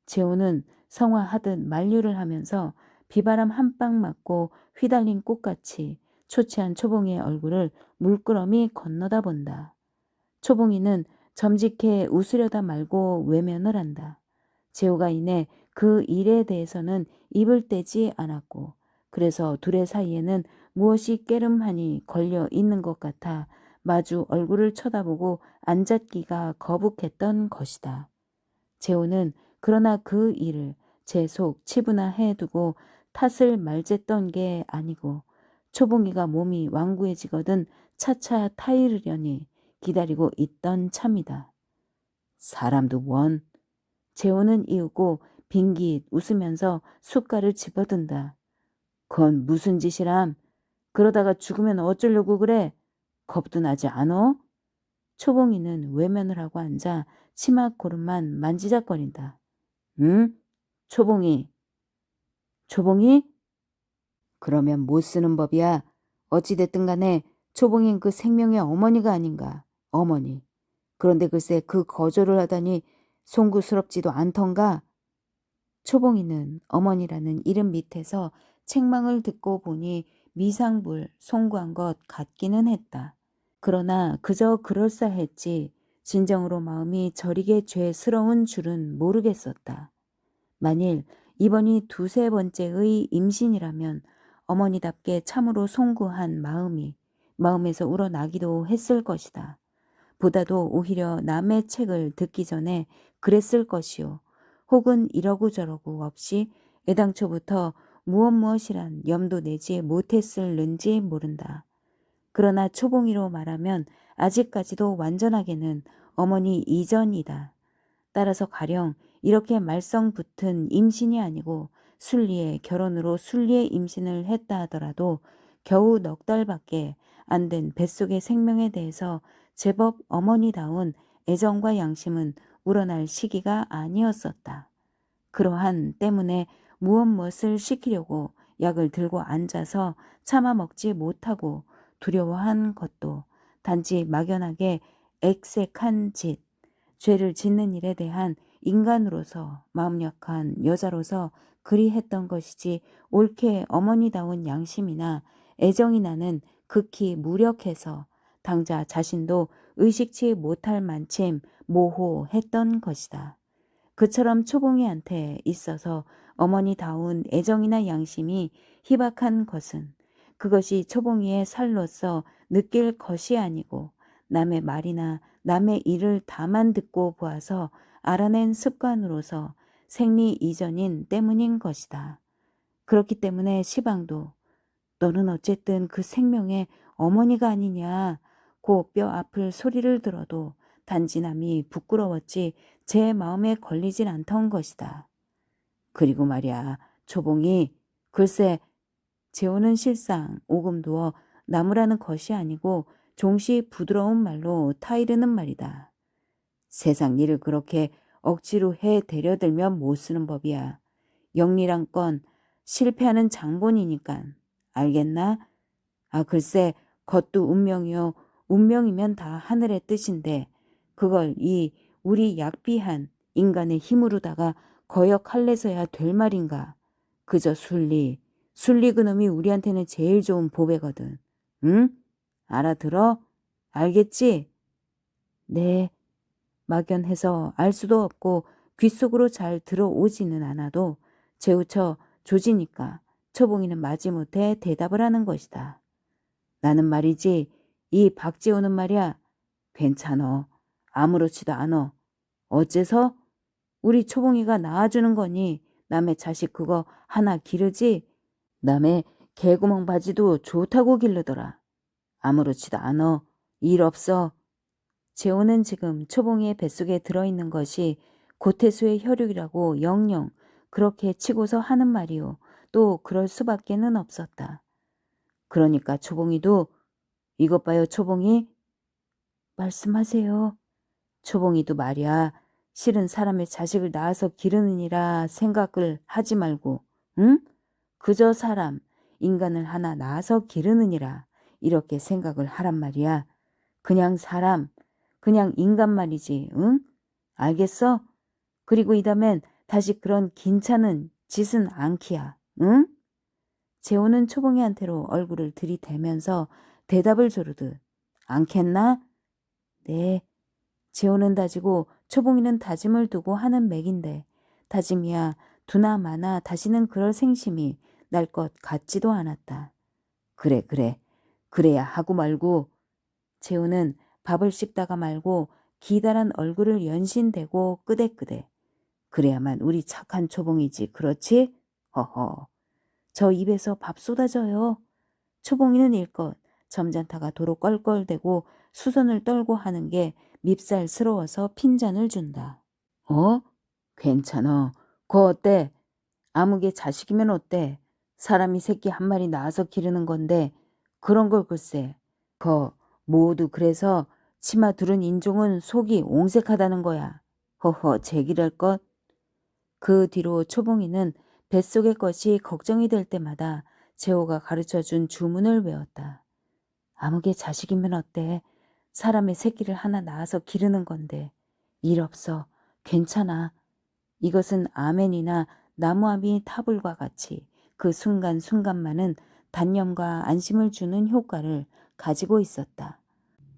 재호는 성화하듯 만류를 하면서 비바람 한 방 맞고 휘달린 꽃같이 초췌한 초봉이의 얼굴을 물끄러미 건너다 본다. 초봉이는 점직해 웃으려다 말고 외면을 한다. 재호가 이내 그 일에 대해서는 입을 떼지 않았고 그래서 둘의 사이에는 무엇이 깨름하니 걸려 있는 것 같아 마주 얼굴을 쳐다보고 앉았기가 거북했던 것이다. 재호는 그러나 그 일을 제 속 치부나해 두고 탓을 말쨌던 게 아니고 초봉이가 몸이 완고해지거든 차차 타이르려니 기다리고 있던 참이다. 사람도 원. 재호는 이윽고 빙깃 웃으면서 숟갈을 집어든다. 그건 무슨 짓이람? 그러다가 죽으면 어쩌려고 그래? 겁도 나지 않어? 초봉이는 외면을 하고 앉아 치마고름만 만지작거린다. 응? 초봉이. 초봉이? 그러면 못 쓰는 법이야. 어찌됐든 간에 초봉인 그 생명의 어머니가 아닌가. 어머니. 그런데 글쎄 그 거절을 하다니 송구스럽지도 않던가. 초봉이는 어머니라는 이름 밑에서 책망을 듣고 보니 미상불 송구한 것 같기는 했다. 그러나 그저 그럴싸했지 진정으로 마음이 저리게 죄스러운 줄은 모르겠었다. 만일 이번이 두세 번째의 임신이라면 어머니답게 참으로 송구한 마음에서 우러나기도 했을 것이다. 보다도 오히려 남의 책을 듣기 전에 그랬을 것이요. 혹은 이러고 저러고 없이 애당초부터 무엇이란 염도 내지 못했을는지 모른다. 그러나 초봉이로 말하면 아직까지도 완전하게는 어머니 이전이다. 따라서 가령 이렇게 말썽 붙은 임신이 아니고 순리의 결혼으로 순리의 임신을 했다 하더라도 겨우 넉 달밖에 안 된 뱃속의 생명에 대해서 제법 어머니다운 애정과 양심은 우러날 시기가 아니었었다. 그러한 때문에 무엇을 시키려고 약을 들고 앉아서 참아 먹지 못하고 두려워한 것도 단지 막연하게 액색한 짓, 죄를 짓는 일에 대한 인간으로서 마음 약한 여자로서 그리 했던 것이지 옳게 어머니다운 양심이나 애정이 나는 극히 무력해서 당자 자신도 의식치 못할 만큼 모호했던 것이다. 그처럼 초봉이한테 있어서 어머니다운 애정이나 양심이 희박한 것은 그것이 초봉이의 살로서 느낄 것이 아니고 남의 말이나 남의 일을 다만 듣고 보아서 알아낸 습관으로서 생리 이전인 때문인 것이다. 그렇기 때문에 시방도 너는 어쨌든 그 생명의 어머니가 아니냐 고 뼈 아플 소리를 들어도 단지 남이 부끄러웠지 제 마음에 걸리진 않던 것이다. 그리고 말이야 초봉이 글쎄 재호는 실상 오금 두어 나무라는 것이 아니고 종시 부드러운 말로 타이르는 말이다. 세상 일을 그렇게 억지로 해 데려들면 못 쓰는 법이야. 영리란 건 실패하는 장본이니깐. 알겠나? 아 글쎄 그것도 운명이요. 운명이면 다 하늘의 뜻인데 그걸 이 우리 약비한 인간의 힘으로다가 거역할래서야 될 말인가. 그저 순리 그놈이 우리한테는 제일 좋은 보배거든. 응? 알아들어? 알겠지? 네. 막연해서 알 수도 없고 귓속으로 잘 들어오지는 않아도 재우쳐 조지니까 초봉이는 마지못해 대답을 하는 것이다. 나는 말이지 이 박재호는 말이야. 괜찮어. 아무렇지도 않어. 어째서? 우리 초봉이가 낳아주는 거니 남의 자식 그거 하나 기르지? 남의 개구멍 바지도 좋다고 기르더라. 아무렇지도 않어. 일 없어. 재호는 지금 초봉이의 뱃속에 들어있는 것이 고태수의 혈육이라고 영영 그렇게 치고서 하는 말이오. 또 그럴 수밖에는 없었다. 그러니까 초봉이도 이것 봐요 초봉이. 말씀하세요. 초봉이도 말이야. 실은 사람의 자식을 낳아서 기르느니라 생각을 하지 말고 응? 그저 사람 인간을 하나 낳아서 기르느니라 이렇게 생각을 하란 말이야. 그냥 사람 그냥 인간 말이지 응? 알겠어? 그리고 이다음엔 다시 그런 긴찮은 짓은 않기야 응? 재호는 초봉이한테로 얼굴을 들이대면서 대답을 조르듯 않겠나? 네. 재호는 다지고 초봉이는 다짐을 두고 하는 맥인데 다짐이야 두나 마나 다시는 그럴 생심이 날 것 같지도 않았다. 그래 그래야 하고 말고. 재호는 밥을 씹다가 말고 기다란 얼굴을 연신대고 끄덕끄덕. 그래야만 우리 착한 초봉이지 그렇지? 허허. 저 입에서 밥 쏟아져요. 초봉이는 일껏 점잔타가 도로 껄껄대고 수선을 떨고 하는 게 밉살스러워서 핀잔을 준다. 어? 괜찮아. 그거 어때? 아무개 자식이면 어때? 사람이 새끼 한 마리 낳아서 기르는 건데 그런 걸 글쎄. 거 모두 그래서 치마 두른 인종은 속이 옹색하다는 거야. 허허 제기랄 것. 그 뒤로 초봉이는 뱃속의 것이 걱정이 될 때마다 재호가 가르쳐준 주문을 외웠다. 아무개 자식이면 어때? 사람의 새끼를 하나 낳아서 기르는 건데. 일 없어. 괜찮아. 이것은 아멘이나 나무아미 타불과 같이 그 순간순간만은 단념과 안심을 주는 효과를 가지고 있었다.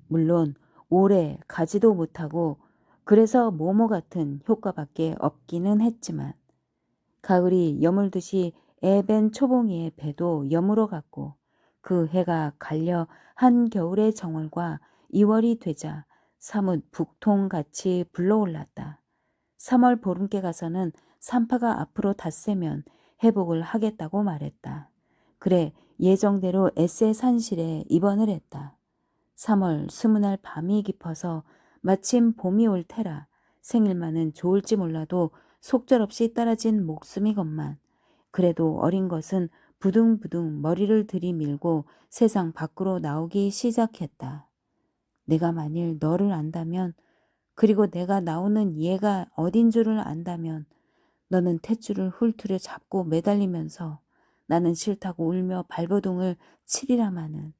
물론 오래 가지도 못하고 그래서 모모 같은 효과밖에 없기는 했지만 가을이 여물듯이 애벤 초봉이의 배도 여물어 갔고 그 해가 갈려 한겨울의 정월과 2월이 되자 사뭇 북통같이 불러올랐다. 3월 보름께 가서는 산파가 앞으로 닷새면 회복을 하겠다고 말했다. 그래 예정대로 에세 산실에 입원을 했다. 3월 20날 밤이 깊어서 마침 봄이 올 테라 생일만은 좋을지 몰라도 속절없이 떨어진 목숨이건만 그래도 어린 것은 부둥부둥 머리를 들이밀고 세상 밖으로 나오기 시작했다. 내가 만일 너를 안다면 그리고 내가 나오는 얘가 어딘 줄을 안다면 너는 탯줄을 훑으려 잡고 매달리면서 나는 싫다고 울며 발버둥을 치리라마는.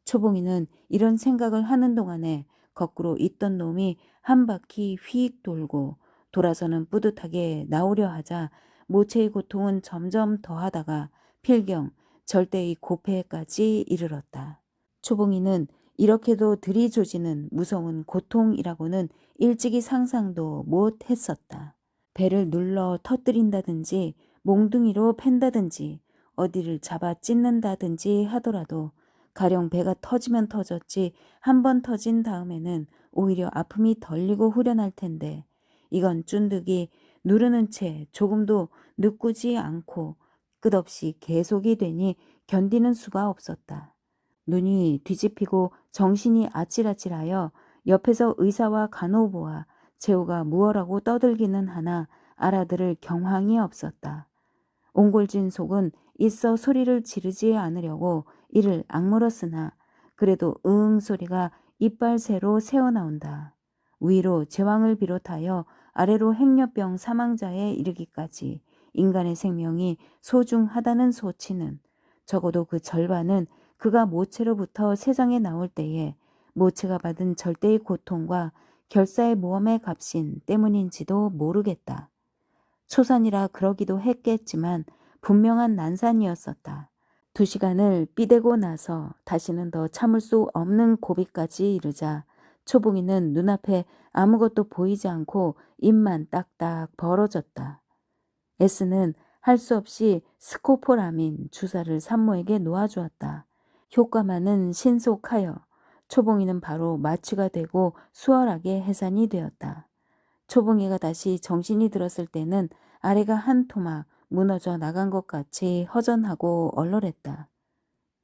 초봉이는 이런 생각을 하는 동안에 거꾸로 있던 놈이 한 바퀴 휙 돌고 돌아서는 뿌듯하게 나오려 하자 모체의 고통은 점점 더하다가 필경 절대의 고폐까지 이르렀다. 초봉이는 이렇게도 들이조지는 무서운 고통이라고는 일찍이 상상도 못했었다. 배를 눌러 터뜨린다든지 몽둥이로 팬다든지 어디를 잡아 찢는다든지 하더라도 가령 배가 터지면 터졌지 한 번 터진 다음에는 오히려 아픔이 덜리고 후련할 텐데 이건 쫀득이 누르는 채 조금도 느꾸지 않고 끝없이 계속이 되니 견디는 수가 없었다. 눈이 뒤집히고 정신이 아찔아찔하여 옆에서 의사와 간호부와 재호가 무엇라고 떠들기는 하나 알아들을 경황이 없었다. 옹골진 속은 있어 소리를 지르지 않으려고 이를 악물었으나 그래도 응 소리가 이빨 새로 새어나온다. 위로 제왕을 비롯하여 아래로 행렬병 사망자에 이르기까지 인간의 생명이 소중하다는 소치는 적어도 그 절반은 그가 모체로부터 세상에 나올 때에 모체가 받은 절대의 고통과 결사의 모험의 값인 때문인지도 모르겠다. 초산이라 그러기도 했겠지만 분명한 난산이었었다. 2시간을 삐대고 나서 다시는 더 참을 수 없는 고비까지 이르자 초봉이는 눈앞에 아무것도 보이지 않고 입만 딱딱 벌어졌다. S는 할 수 없이 스코폴아민 주사를 산모에게 놓아주었다. 효과만은 신속하여 초봉이는 바로 마취가 되고 수월하게 해산이 되었다. 초봉이가 다시 정신이 들었을 때는 아래가 한 토막 무너져 나간 것 같이 허전하고 얼얼했다.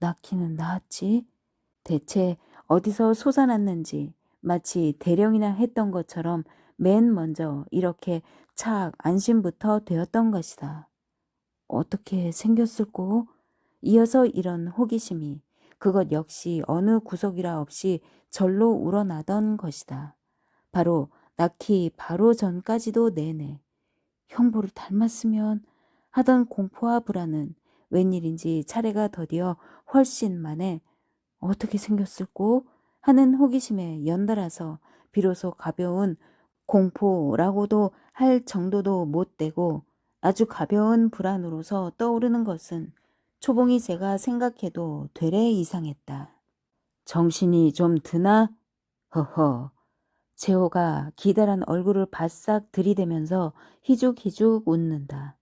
낳기는 낳았지? 대체 어디서 솟아났는지 마치 대령이나 했던 것처럼 맨 먼저 이렇게 착 안심부터 되었던 것이다. 어떻게 생겼을꼬? 이어서 이런 호기심이 그것 역시 어느 구석이라 없이 절로 우러나던 것이다. 바로 낳기 바로 전까지도 내내 형부를 닮았으면 하던 공포와 불안은 웬일인지 차례가 더디어 훨씬 만에 어떻게 생겼을꼬 하는 호기심에 연달아서 비로소 가벼운 공포라고도 할 정도도 못 되고 아주 가벼운 불안으로서 떠오르는 것은 초봉이 제가 생각해도 되레 이상했다. 정신이 좀 드나? 허허. 재호가 기다란 얼굴을 바싹 들이대면서 희죽희죽 웃는다.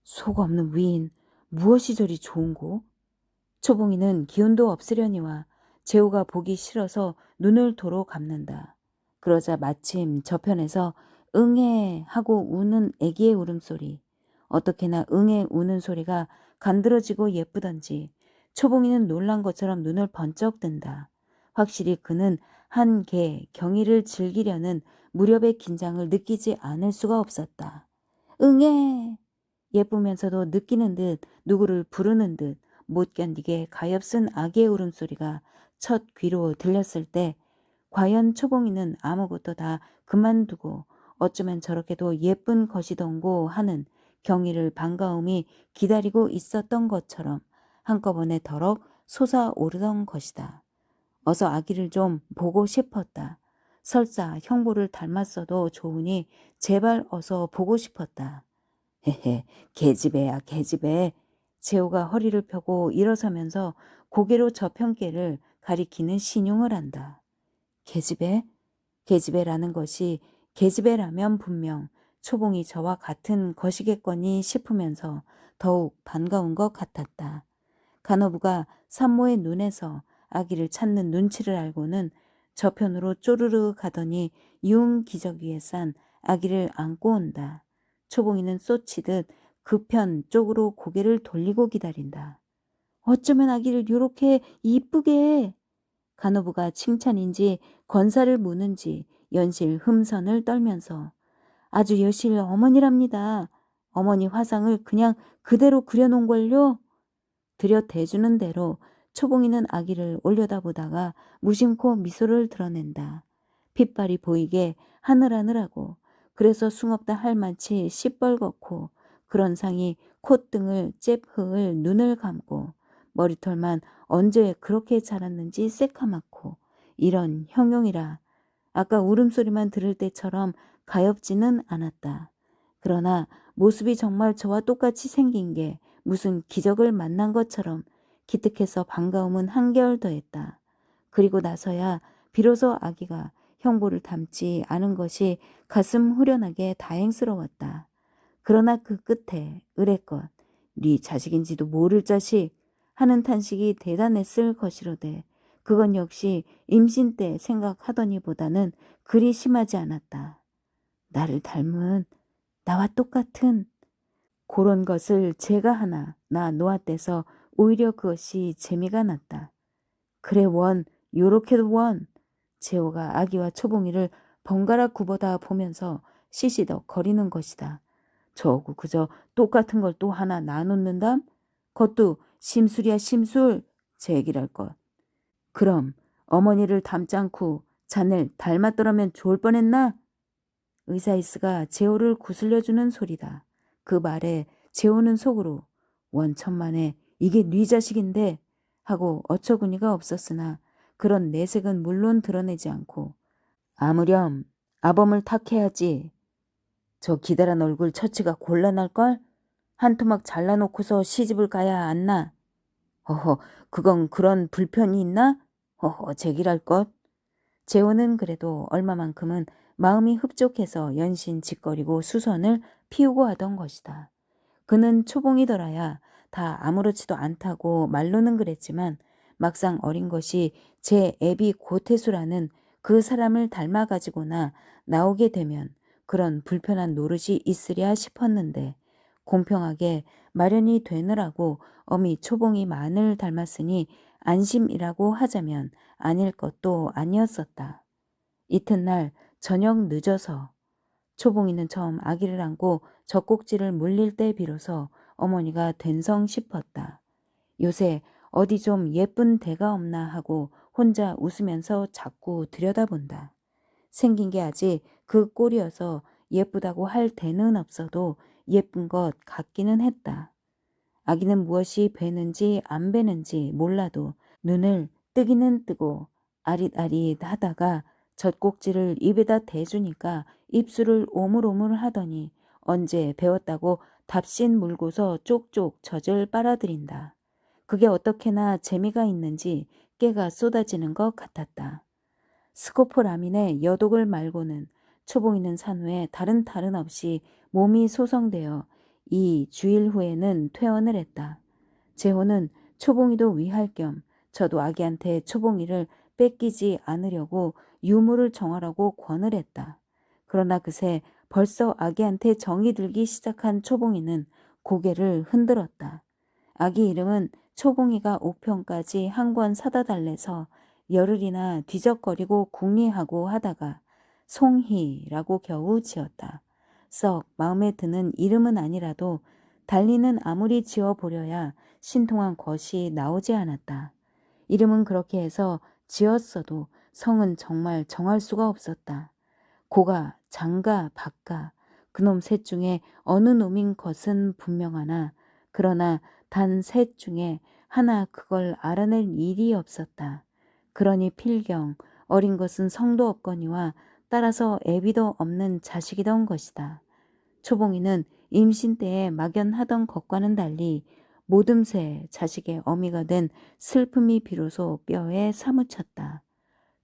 속 없는 위인 무엇이 저리 좋은고? 초봉이는 기운도 없으려니와 재호가 보기 싫어서 눈을 도로 감는다. 그러자 마침 저편에서 응애 하고 우는 애기의 울음소리. 어떻게나 응애 우는 소리가 간드러지고 예쁘던지 초봉이는 놀란 것처럼 눈을 번쩍 뜬다. 확실히 그는 한 개 경희를 즐기려는 무렵의 긴장을 느끼지 않을 수가 없었다. 응애! 예쁘면서도 느끼는 듯 누구를 부르는 듯 못 견디게 가엾은 아기의 울음소리가 첫 귀로 들렸을 때 과연 초봉이는 아무것도 다 그만두고 어쩌면 저렇게도 예쁜 것이던고 하는 경희를 반가움이 기다리고 있었던 것처럼 한꺼번에 더럭 솟아오르던 것이다. 어서 아기를 좀 보고 싶었다. 설사 형부를 닮았어도 좋으니 제발 어서 보고 싶었다. 헤헤, 계집애야, 계집애. 재호가 허리를 펴고 일어서면서 고개로 저편께를 가리키는 신용을 한다. 계집애? 계집애라는 것이 계집애라면 분명 초봉이 저와 같은 것이겠거니 싶으면서 더욱 반가운 것 같았다. 간호부가 산모의 눈에서 아기를 찾는 눈치를 알고는 저편으로 쪼르르 가더니 유흥기저귀에 싼 아기를 안고 온다. 초봉이는 쏘치듯 그 편 쪽으로 고개를 돌리고 기다린다. 어쩌면 아기를 요렇게 이쁘게. 간호부가 칭찬인지 건사를 무는지 연실 흠선을 떨면서 아주 여실 어머니랍니다. 어머니 화상을 그냥 그대로 그려놓은 걸요. 들여대주는 대로 초봉이는 아기를 올려다보다가 무심코 미소를 드러낸다. 핏발이 보이게 하늘하늘하고 그래서 숭없다 할 만치 시뻘겋고 그런 상이 콧등을 잽흐을 눈을 감고 머리털만 언제 그렇게 자랐는지 새카맣고 이런 형용이라 아까 울음소리만 들을 때처럼 가엾지는 않았다. 그러나 모습이 정말 저와 똑같이 생긴 게 무슨 기적을 만난 것처럼 기특해서 반가움은 한결 더했다. 그리고 나서야 비로소 아기가 형부를 닮지 않은 것이 가슴 후련하게 다행스러웠다. 그러나 그 끝에 의뢰껏 네 자식인지도 모를 자식 하는 탄식이 대단했을 것이로되 그건 역시 임신 때 생각하더니보다는 그리 심하지 않았다. 나를 닮은 나와 똑같은 그런 것을 제가 하나 나 놓았대서 오히려 그것이 재미가 났다. 그래 원 요렇게도 원. 재호가 아기와 초봉이를 번갈아 굽어다 보면서 시시덕 거리는 것이다. 저하고 그저 똑같은 걸 또 하나 나놓는담? 그것도 심술이야 심술. 제 얘기랄 것. 그럼 어머니를 닮지 않고 자넬 닮았더라면 좋을 뻔했나? 의사이스가 재호를 구슬려주는 소리다. 그 말에 재호는 속으로 원천만에 이게 네 자식인데 하고 어처구니가 없었으나 그런 내색은 물론 드러내지 않고 아무렴 아범을 탁해야지. 저 기다란 얼굴 처치가 곤란할걸? 한 토막 잘라놓고서 시집을 가야 안나. 허허 그건 그런 불편이 있나? 허허 제기랄 것. 재호는 그래도 얼마만큼은 마음이 흡족해서 연신 짓거리고 수선을 피우고 하던 것이다. 그는 초봉이더라야 다 아무렇지도 않다고 말로는 그랬지만 막상 어린 것이 제 애비 고태수라는 그 사람을 닮아가지고나 나오게 되면 그런 불편한 노릇이 있으랴 싶었는데 공평하게 마련이 되느라고 어미 초봉이 만을 닮았으니 안심이라고 하자면 아닐 것도 아니었었다. 이튿날 저녁 늦어서 초봉이는 처음 아기를 안고 젖꼭지를 물릴 때 비로소 어머니가 된성 싶었다. 요새 어디 좀 예쁜 데가 없나 하고 혼자 웃으면서 자꾸 들여다본다. 생긴 게 아직 그 꼴이어서 예쁘다고 할 데는 없어도 예쁜 것 같기는 했다. 아기는 무엇이 배는지 안 배는지 몰라도 눈을 뜨기는 뜨고 아릿아릿 하다가 젖꼭지를 입에다 대주니까 입술을 오물오물 하더니 언제 배웠다고 답신 물고서 쪽쪽 젖을 빨아들인다. 그게 어떻게나 재미가 있는지 깨가 쏟아지는 것 같았다. 스코폴라민의 여독을 말고는 초봉이는 산후에 다른 없이 몸이 소성되어 이 주일 후에는 퇴원을 했다. 재호는 초봉이도 위할 겸 저도 아기한테 초봉이를 뺏기지 않으려고 유무를 정하라고 권을 했다. 그러나 그새 벌써 아기한테 정이 들기 시작한 초봉이는 고개를 흔들었다. 아기 이름은 초봉이가 옥편까지 한 권 사다 달래서 열흘이나 뒤적거리고 궁리하고 하다가 송희라고 겨우 지었다. 썩 마음에 드는 이름은 아니라도 달리는 아무리 지어보려야 신통한 것이 나오지 않았다. 이름은 그렇게 해서 지었어도 성은 정말 정할 수가 없었다. 고가, 장가, 박가, 그놈 셋 중에 어느 놈인 것은 분명하나 그러나 단 셋 중에 하나 그걸 알아낼 일이 없었다. 그러니 필경 어린 것은 성도 없거니와 따라서 애비도 없는 자식이던 것이다. 초봉이는 임신 때에 막연하던 것과는 달리 모듬새 자식의 어미가 된 슬픔이 비로소 뼈에 사무쳤다.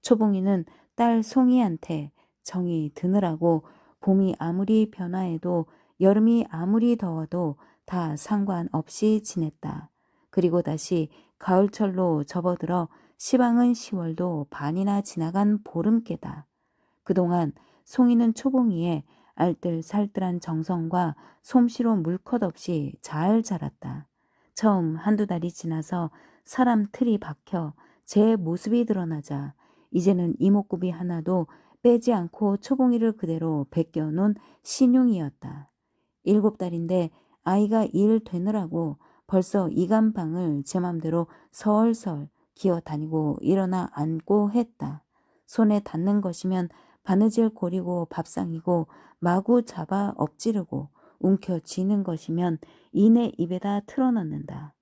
초봉이는 딸 송이한테 정이 드느라고 봄이 아무리 변화해도 여름이 아무리 더워도 다 상관없이 지냈다. 그리고 다시 가을철로 접어들어 시방은 10월도 반이나 지나간 보름께다. 그동안 송이는 초봉이의 알뜰살뜰한 정성과 솜씨로 물컷 없이 잘 자랐다. 처음 한두 달이 지나서 사람 틀이 박혀 제 모습이 드러나자 이제는 이목구비 하나도 빼지 않고 초봉이를 그대로 베껴놓은 신용이었다. 7달인데 아이가 일 되느라고 벌써 이간방을 제 맘대로 설설 기어다니고 일어나 앉고 했다. 손에 닿는 것이면 바느질 고리고 밥상이고 마구 잡아 엎지르고 움켜쥐는 것이면 이내 입에다 틀어넣는다.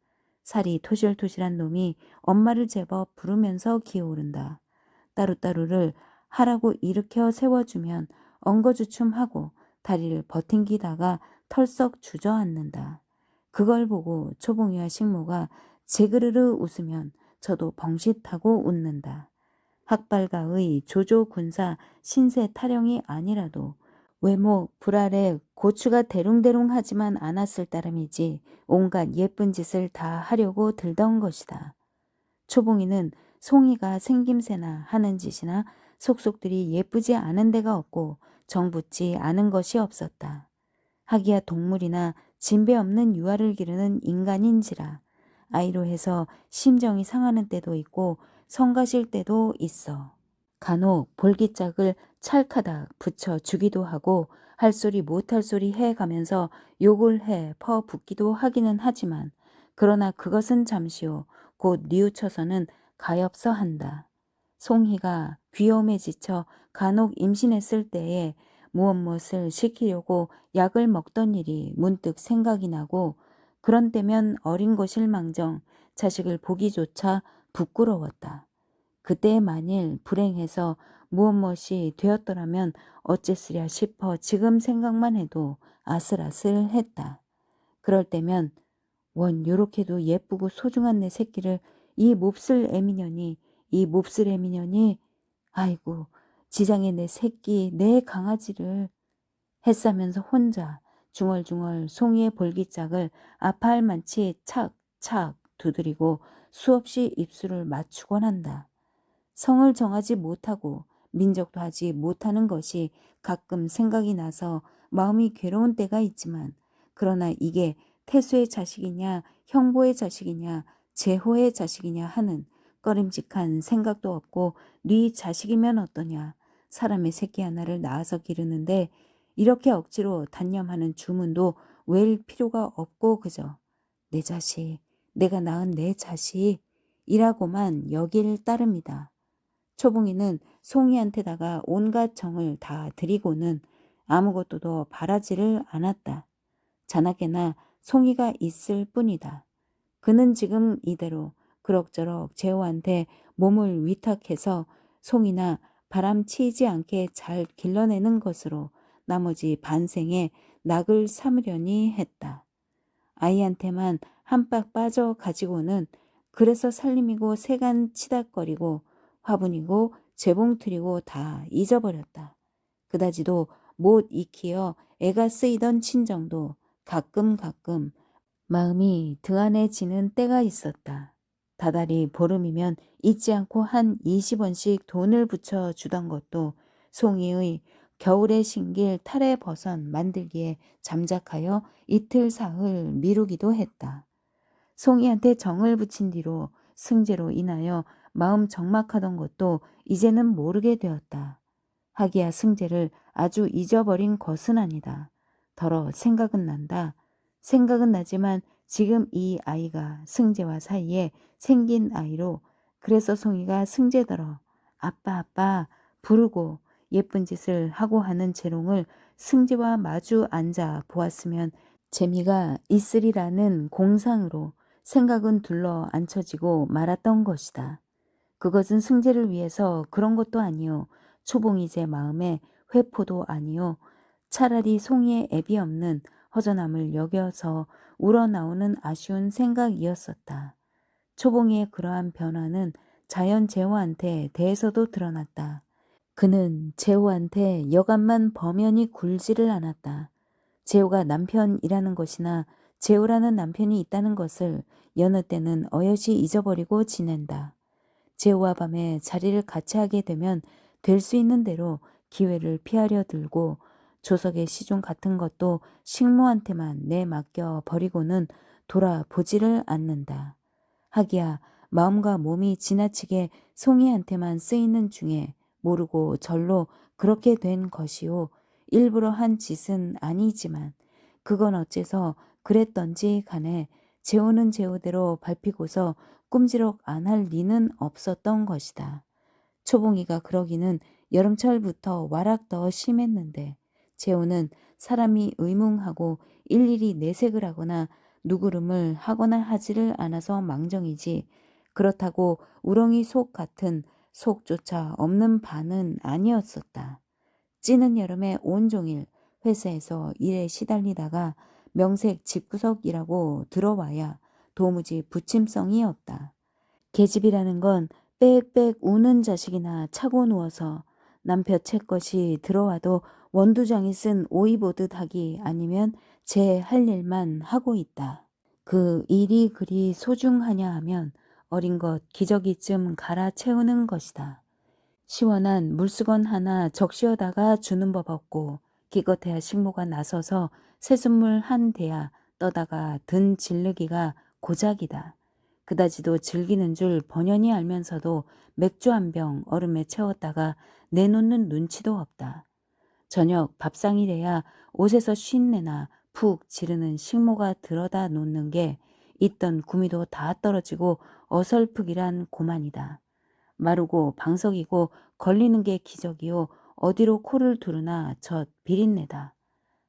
살이 토실토실한 놈이 엄마를 제법 부르면서 기어오른다. 따루따루를 하라고 일으켜 세워주면 엉거주춤하고 다리를 버팅기다가 털썩 주저앉는다. 그걸 보고 초봉이와 식모가 제그르르 웃으면 저도 벙싯하고 웃는다. 학발가의 조조군사 신세 타령이 아니라도 외모 불알에 고추가 대롱대롱하지만 않았을 따름이지 온갖 예쁜 짓을 다 하려고 들던 것이다. 초봉이는 송이가 생김새나 하는 짓이나 속속들이 예쁘지 않은 데가 없고 정붙지 않은 것이 없었다. 하기야 동물이나 진배 없는 유아를 기르는 인간인지라 아이로 해서 심정이 상하는 때도 있고 성가실 때도 있어. 간혹 볼기짝을 찰카닥 붙여 주기도 하고 할 소리 못할 소리 해가면서 욕을 해 퍼붓기도 하기는 하지만 그러나 그것은 잠시요 곧 뉘우쳐서는 가엾어 한다. 송희가 귀여움에 지쳐 간혹 임신했을 때에 무엇을 시키려고 약을 먹던 일이 문득 생각이 나고 그런 때면 어린 것일 망정 자식을 보기조차 부끄러웠다. 그때 만일 불행해서 무엇이 되었더라면 어째쓰랴 싶어 지금 생각만 해도 아슬아슬했다. 그럴 때면 원 요렇게도 예쁘고 소중한 내 새끼를 이 몹쓸 애미년이 아이고 지장의 내 새끼 내 강아지를 했사면서 혼자 중얼중얼 송이의 볼기짝을 아파할 만치 착착 두드리고 수없이 입술을 맞추곤 한다. 성을 정하지 못하고 민족도 하지 못하는 것이 가끔 생각이 나서 마음이 괴로운 때가 있지만 그러나 이게 태수의 자식이냐 형보의 자식이냐 제호의 자식이냐 하는 꺼림직한 생각도 없고 네 자식이면 어떠냐 사람의 새끼 하나를 낳아서 기르는데 이렇게 억지로 단념하는 주문도 외일 필요가 없고 그저 내 자식 내가 낳은 내 자식이라고만 여길 따릅니다. 초봉이는 송이한테다가 온갖 정을 다 드리고는 아무것도 더 바라지를 않았다. 자나깨나 송이가 있을 뿐이다. 그는 지금 이대로 그럭저럭 제호한테 몸을 위탁해서 송이나 바람치지 않게 잘 길러내는 것으로 나머지 반생에 낙을 삼으려니 했다. 아이한테만 한빡 빠져 가지고는 그래서 살림이고 세간 치닥거리고 화분이고 재봉틀이고 다 잊어버렸다. 그다지도 못 익히어 애가 쓰이던 친정도 가끔 마음이 등한해지는 때가 있었다. 다달이 보름이면 잊지 않고 한 20원씩 돈을 붙여 주던 것도 송이의 겨울에 신길 탈의 버선 만들기에 잠작하여 이틀 사흘 미루기도 했다. 송이한테 정을 붙인 뒤로 승제로 인하여 마음 적막하던 것도 이제는 모르게 되었다. 하기야 승재를 아주 잊어버린 것은 아니다. 더러 생각은 난다. 생각은 나지만 지금 이 아이가 승재와 사이에 생긴 아이로, 그래서 송이가 승재더러 아빠 아빠 부르고 예쁜 짓을 하고 하는 재롱을 승재와 마주 앉아 보았으면 재미가 있으리라는 공상으로 생각은 둘러 앉혀지고 말았던 것이다. 그것은 승재를 위해서 그런 것도 아니요, 초봉이제 마음의 회포도 아니요, 차라리 송이의 애비 없는 허전함을 여겨서 우러나오는 아쉬운 생각이었었다. 초봉이의 그러한 변화는 자연 재호한테 대해서도 드러났다. 그는 재호한테 여간만 범연히 굴지를 않았다. 재호가 남편이라는 것이나 재호라는 남편이 있다는 것을 여느 때는 어여시 잊어버리고 지낸다. 재호와 밤에 자리를 같이 하게 되면 될 수 있는 대로 기회를 피하려 들고 조석의 시중 같은 것도 식모한테만 내맡겨 버리고는 돌아보지를 않는다. 하기야 마음과 몸이 지나치게 송이한테만 쓰이는 중에 모르고 절로 그렇게 된 것이요, 일부러 한 짓은 아니지만 그건 어째서 그랬던지 간에 재호는 재호대로 밟히고서 꿈지럭 안 할 리는 없었던 것이다. 초봉이가 그러기는 여름철부터 와락 더 심했는데 재호는 사람이 의뭉하고 일일이 내색을 하거나 누구름을 하거나 하지를 않아서 망정이지, 그렇다고 우렁이 속 같은 속조차 없는 반은 아니었었다. 찌는 여름에 온종일 회사에서 일에 시달리다가 명색 집구석이라고 들어와야 도무지 부침성이 없다. 계집이라는 건 빽빽 우는 자식이나 차고 누워서 남편 채것이 들어와도 원두장이 쓴 오이 보듯 하기 아니면 제 할 일만 하고 있다. 그 일이 그리 소중하냐 하면 어린 것 기저귀쯤 갈아 채우는 것이다. 시원한 물수건 하나 적시어다가 주는 법 없고 기껏해야 식모가 나서서 새순물 한 대야 떠다가 든 질르기가 고작이다. 그다지도 즐기는 줄 번연히 알면서도 맥주 한 병 얼음에 채웠다가 내놓는 눈치도 없다. 저녁 밥상이 돼야 옷에서 쉰내나 푹 지르는 식모가 들어다 놓는 게 있던 구미도 다 떨어지고 어설프기란 고만이다. 마르고 방석이고 걸리는 게 기적이요, 어디로 코를 두르나 젖 비린내다.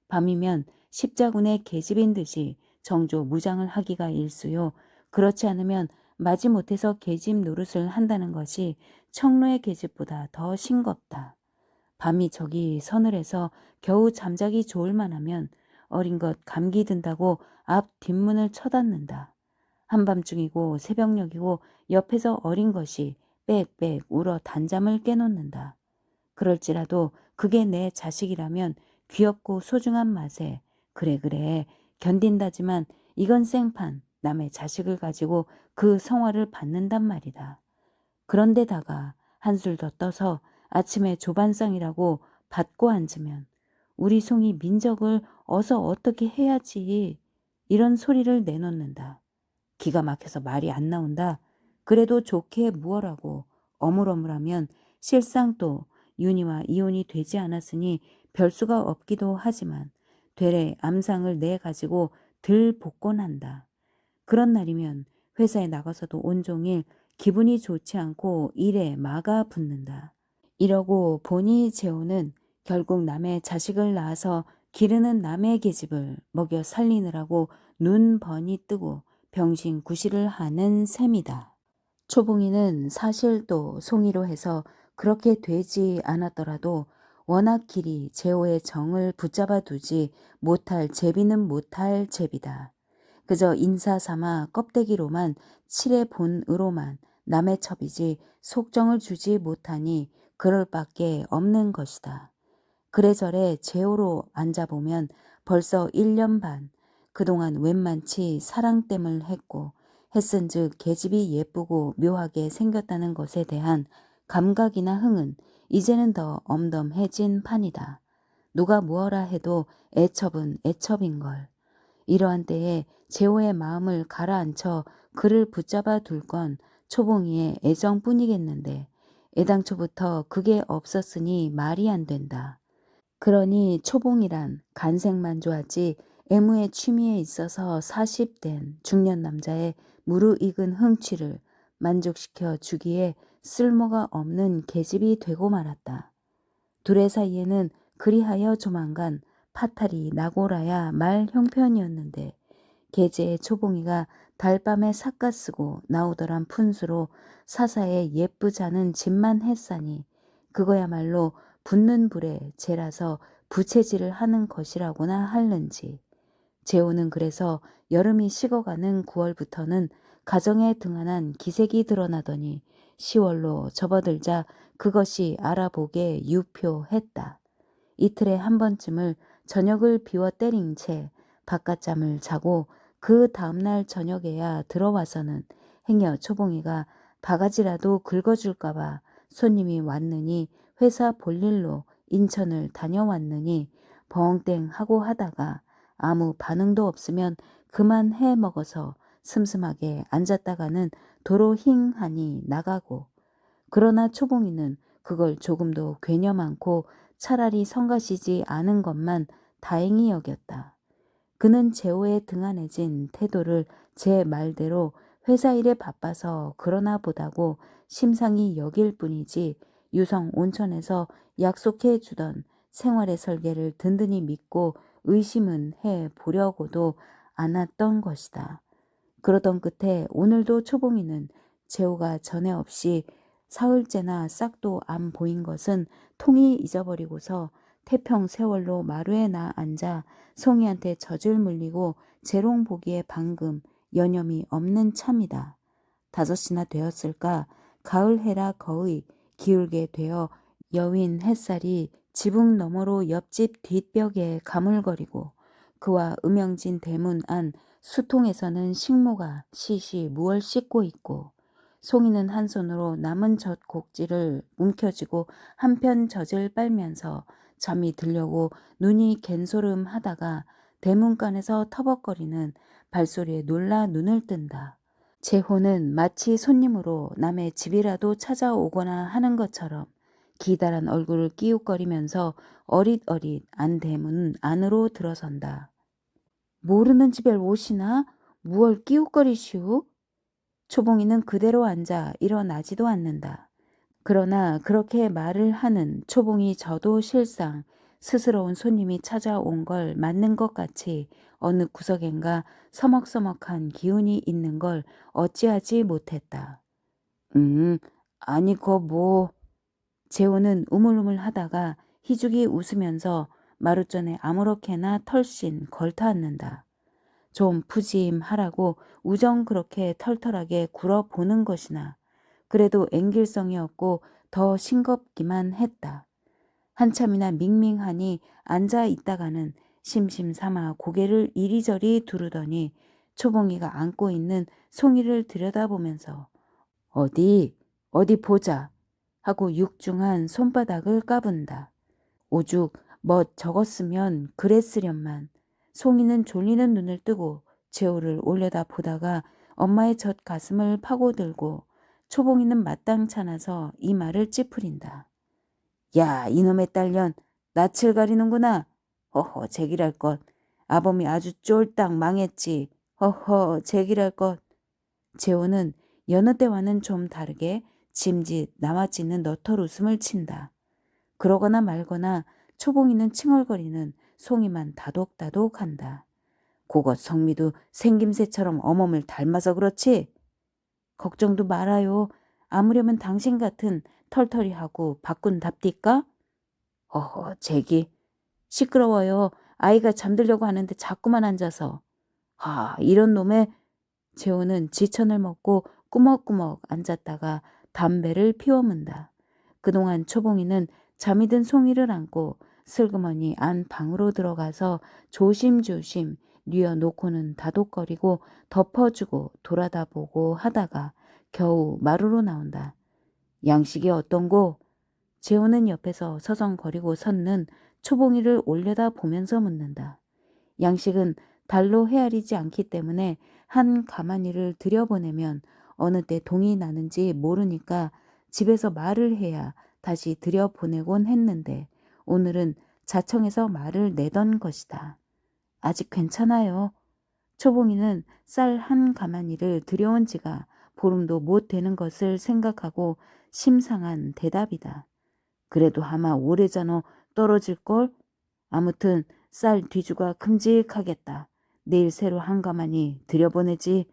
밤이면 십자군의 계집인 듯이 정조 무장을 하기가 일쑤요, 그렇지 않으면 마지못해서 계집 노릇을 한다는 것이 청로의 계집보다 더 싱겁다. 밤이 저기 서늘해서 겨우 잠자기 좋을 만하면 어린 것 감기 든다고 앞 뒷문을 쳐닫는다. 한밤중이고 새벽녘이고 옆에서 어린 것이 빽빽 울어 단잠을 깨놓는다. 그럴지라도 그게 내 자식이라면 귀엽고 소중한 맛에 그래 그래 견딘다지만 이건 생판 남의 자식을 가지고 그 성화를 받는단 말이다. 그런데다가 한술 더 떠서 아침에 조반상이라고 받고 앉으면 우리 송이 민적을 어서 어떻게 해야지, 이런 소리를 내놓는다. 기가 막혀서 말이 안 나온다. 그래도 좋게 무어라고 어물어물하면 실상 또 윤희와 이혼이 되지 않았으니 별수가 없기도 하지만 되레 암상을 내 가지고 들 복권한다. 그런 날이면 회사에 나가서도 온종일 기분이 좋지 않고 일에 마가 붙는다. 이러고 보니 재호는 결국 남의 자식을 낳아서 기르는 남의 계집을 먹여 살리느라고 눈 번이 뜨고 병신구실을 하는 셈이다. 초봉이는 사실 또 송이로 해서 그렇게 되지 않았더라도 워낙 길이 재호의 정을 붙잡아 두지 못할 제비는 못할 제비다. 그저 인사삼아 껍데기로만 칠해 본으로만 남의 첩이지 속정을 주지 못하니 그럴 밖에 없는 것이다. 그래저래 재호로 앉아보면 벌써 1년 반, 그동안 웬만치 사랑땜을 했고 했은즉 계집이 예쁘고 묘하게 생겼다는 것에 대한 감각이나 흥은 이제는 더 엄덤해진 판이다. 누가 무어라 해도 애첩은 애첩인걸. 이러한 때에 재호의 마음을 가라앉혀 그를 붙잡아 둘 건 초봉이의 애정뿐이겠는데 애당초부터 그게 없었으니 말이 안 된다. 그러니 초봉이란 간생만 좋아하지 애무의 취미에 있어서 40된 중년 남자의 무르익은 흥취를 만족시켜 주기에 쓸모가 없는 계집이 되고 말았다. 둘의 사이에는 그리하여 조만간 파탈이 나고라야 말 형편이었는데 계제의 초봉이가 달밤에 삿갓쓰고 나오더란 푼수로 사사에 예쁘자는 집만 했사니 그거야말로 붙는 불에 재라서 부채질을 하는 것이라고나 할는지. 재호는 그래서 여름이 식어가는 9월부터는 가정에 등한한 기색이 드러나더니 10월로 접어들자 그것이 알아보게 유표했다. 이틀에 한 번쯤을 저녁을 비워 때린 채 바깥잠을 자고 그 다음날 저녁에야 들어와서는 행여 초봉이가 바가지라도 긁어줄까봐 손님이 왔느니 회사 볼일로 인천을 다녀왔느니 벙땡 하고 하다가 아무 반응도 없으면 그만 해 먹어서 슴슴하게 앉았다가는 도로 힝하니 나가고 그러나 초봉이는 그걸 조금도 괴념 않고 차라리 성가시지 않은 것만 다행히 여겼다. 그는 재호에 등한해진 태도를 제 말대로 회사 일에 바빠서 그러나 보다고 심상히 여길 뿐이지 유성 온천에서 약속해 주던 생활의 설계를 든든히 믿고 의심은 해 보려고도 않았던 것이다. 그러던 끝에 오늘도 초봉이는 재호가 전에 없이 사흘째나 싹도 안 보인 것은 통이 잊어버리고서 태평 세월로 마루에 나 앉아 송이한테 젖을 물리고 재롱 보기에 방금 여념이 없는 참이다. 5시나 되었을까 가을 해라 거의 기울게 되어 여윈 햇살이 지붕 너머로 옆집 뒷벽에 가물거리고 그와 음영진 대문 안 수통에서는 식모가 시시 무얼 씻고 있고 송이는 한 손으로 남은 젖곡지를 움켜쥐고 한편 젖을 빨면서 잠이 들려고 눈이 갠소름 하다가 대문간에서 터벅거리는 발소리에 놀라 눈을 뜬다. 재호는 마치 손님으로 남의 집이라도 찾아오거나 하는 것처럼 기다란 얼굴을 끼웃거리면서 어릿어릿 안 대문 안으로 들어선다. 모르는 집에 오시나? 무얼 끼웃거리시오? 초봉이는 그대로 앉아 일어나지도 않는다. 그러나 그렇게 말을 하는 초봉이 저도 실상 스스러운 손님이 찾아온 걸 맞는 것 같이 어느 구석엔가 서먹서먹한 기운이 있는 걸 어찌하지 못했다. 아니 거 뭐. 재호는 우물우물 하다가 희죽이 웃으면서 마룻전에 아무렇게나 털씬 걸터앉는다. 좀 푸짐하라고 우정 그렇게 털털하게 굴어보는 것이나 그래도 앵길성이 없고 더 싱겁기만 했다. 한참이나 밍밍하니 앉아 있다가는 심심삼아 고개를 이리저리 두르더니 초봉이가 안고 있는 송이를 들여다보면서 어디 보자 하고 육중한 손바닥을 까분다. 오죽 멋 적었으면 그랬으련만. 송이는 졸리는 눈을 뜨고 재호를 올려다 보다가 엄마의 젖 가슴을 파고들고 초봉이는 마땅찮아서 이 말을 찌푸린다. 야 이놈의 딸년 낯을 가리는구나. 허허 제기랄 것. 아범이 아주 쫄딱 망했지. 허허 제기랄 것. 재호는 여느 때와는 좀 다르게 짐짓 나와찢는 너털 웃음을 친다. 그러거나 말거나 초봉이는 칭얼거리는 송이만 다독다독한다. 그것 성미도 생김새처럼 어멈을 닮아서 그렇지? 걱정도 말아요. 아무려면 당신 같은 털털이하고 바꾼 답디까? 어허 제기. 시끄러워요. 아이가 잠들려고 하는데 자꾸만 앉아서. 이런 놈의. 재호는 지천을 먹고 꾸먹꾸먹 앉았다가 담배를 피워문다. 그동안 초봉이는 잠이 든 송이를 안고 슬그머니 안 방으로 들어가서 조심조심 뉘어놓고는 다독거리고 덮어주고 돌아다보고 하다가 겨우 마루로 나온다. 양식이 어떤고? 재호는 옆에서 서성거리고 섰는 초봉이를 올려다 보면서 묻는다. 양식은 달로 헤아리지 않기 때문에 한 가마니를 들여보내면 어느 때 동이 나는지 모르니까 집에서 말을 해야 다시 들여보내곤 했는데 오늘은 자청해서 말을 내던 것이다. 아직 괜찮아요. 초봉이는 쌀 한 가마니를 들여온 지가 보름도 못 되는 것을 생각하고 심상한 대답이다. 그래도 아마 오래전어 떨어질걸? 아무튼 쌀 뒤주가 큼직하겠다. 내일 새로 한 가마니 들여보내지.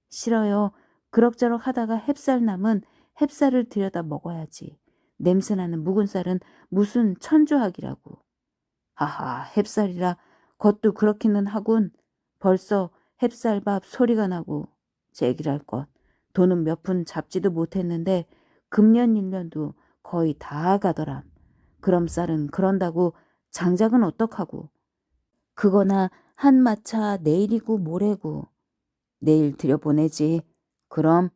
싫어요. 그럭저럭 하다가 햅쌀 남은 햅쌀을 들여다 먹어야지. 냄새나는 묵은 쌀은 무슨 천주학이라고. 하하, 햅쌀이라 것도 그렇기는 하군. 벌써 햅쌀밥 소리가 나고 제기랄 것. 돈은 몇 푼 잡지도 못했는데 금년 1년도 거의 다 가더라. 그럼 쌀은 그런다고 장작은 어떡하고. 그거나 한 마차 내일이고 모레고. 내일 들여보내지. 그럼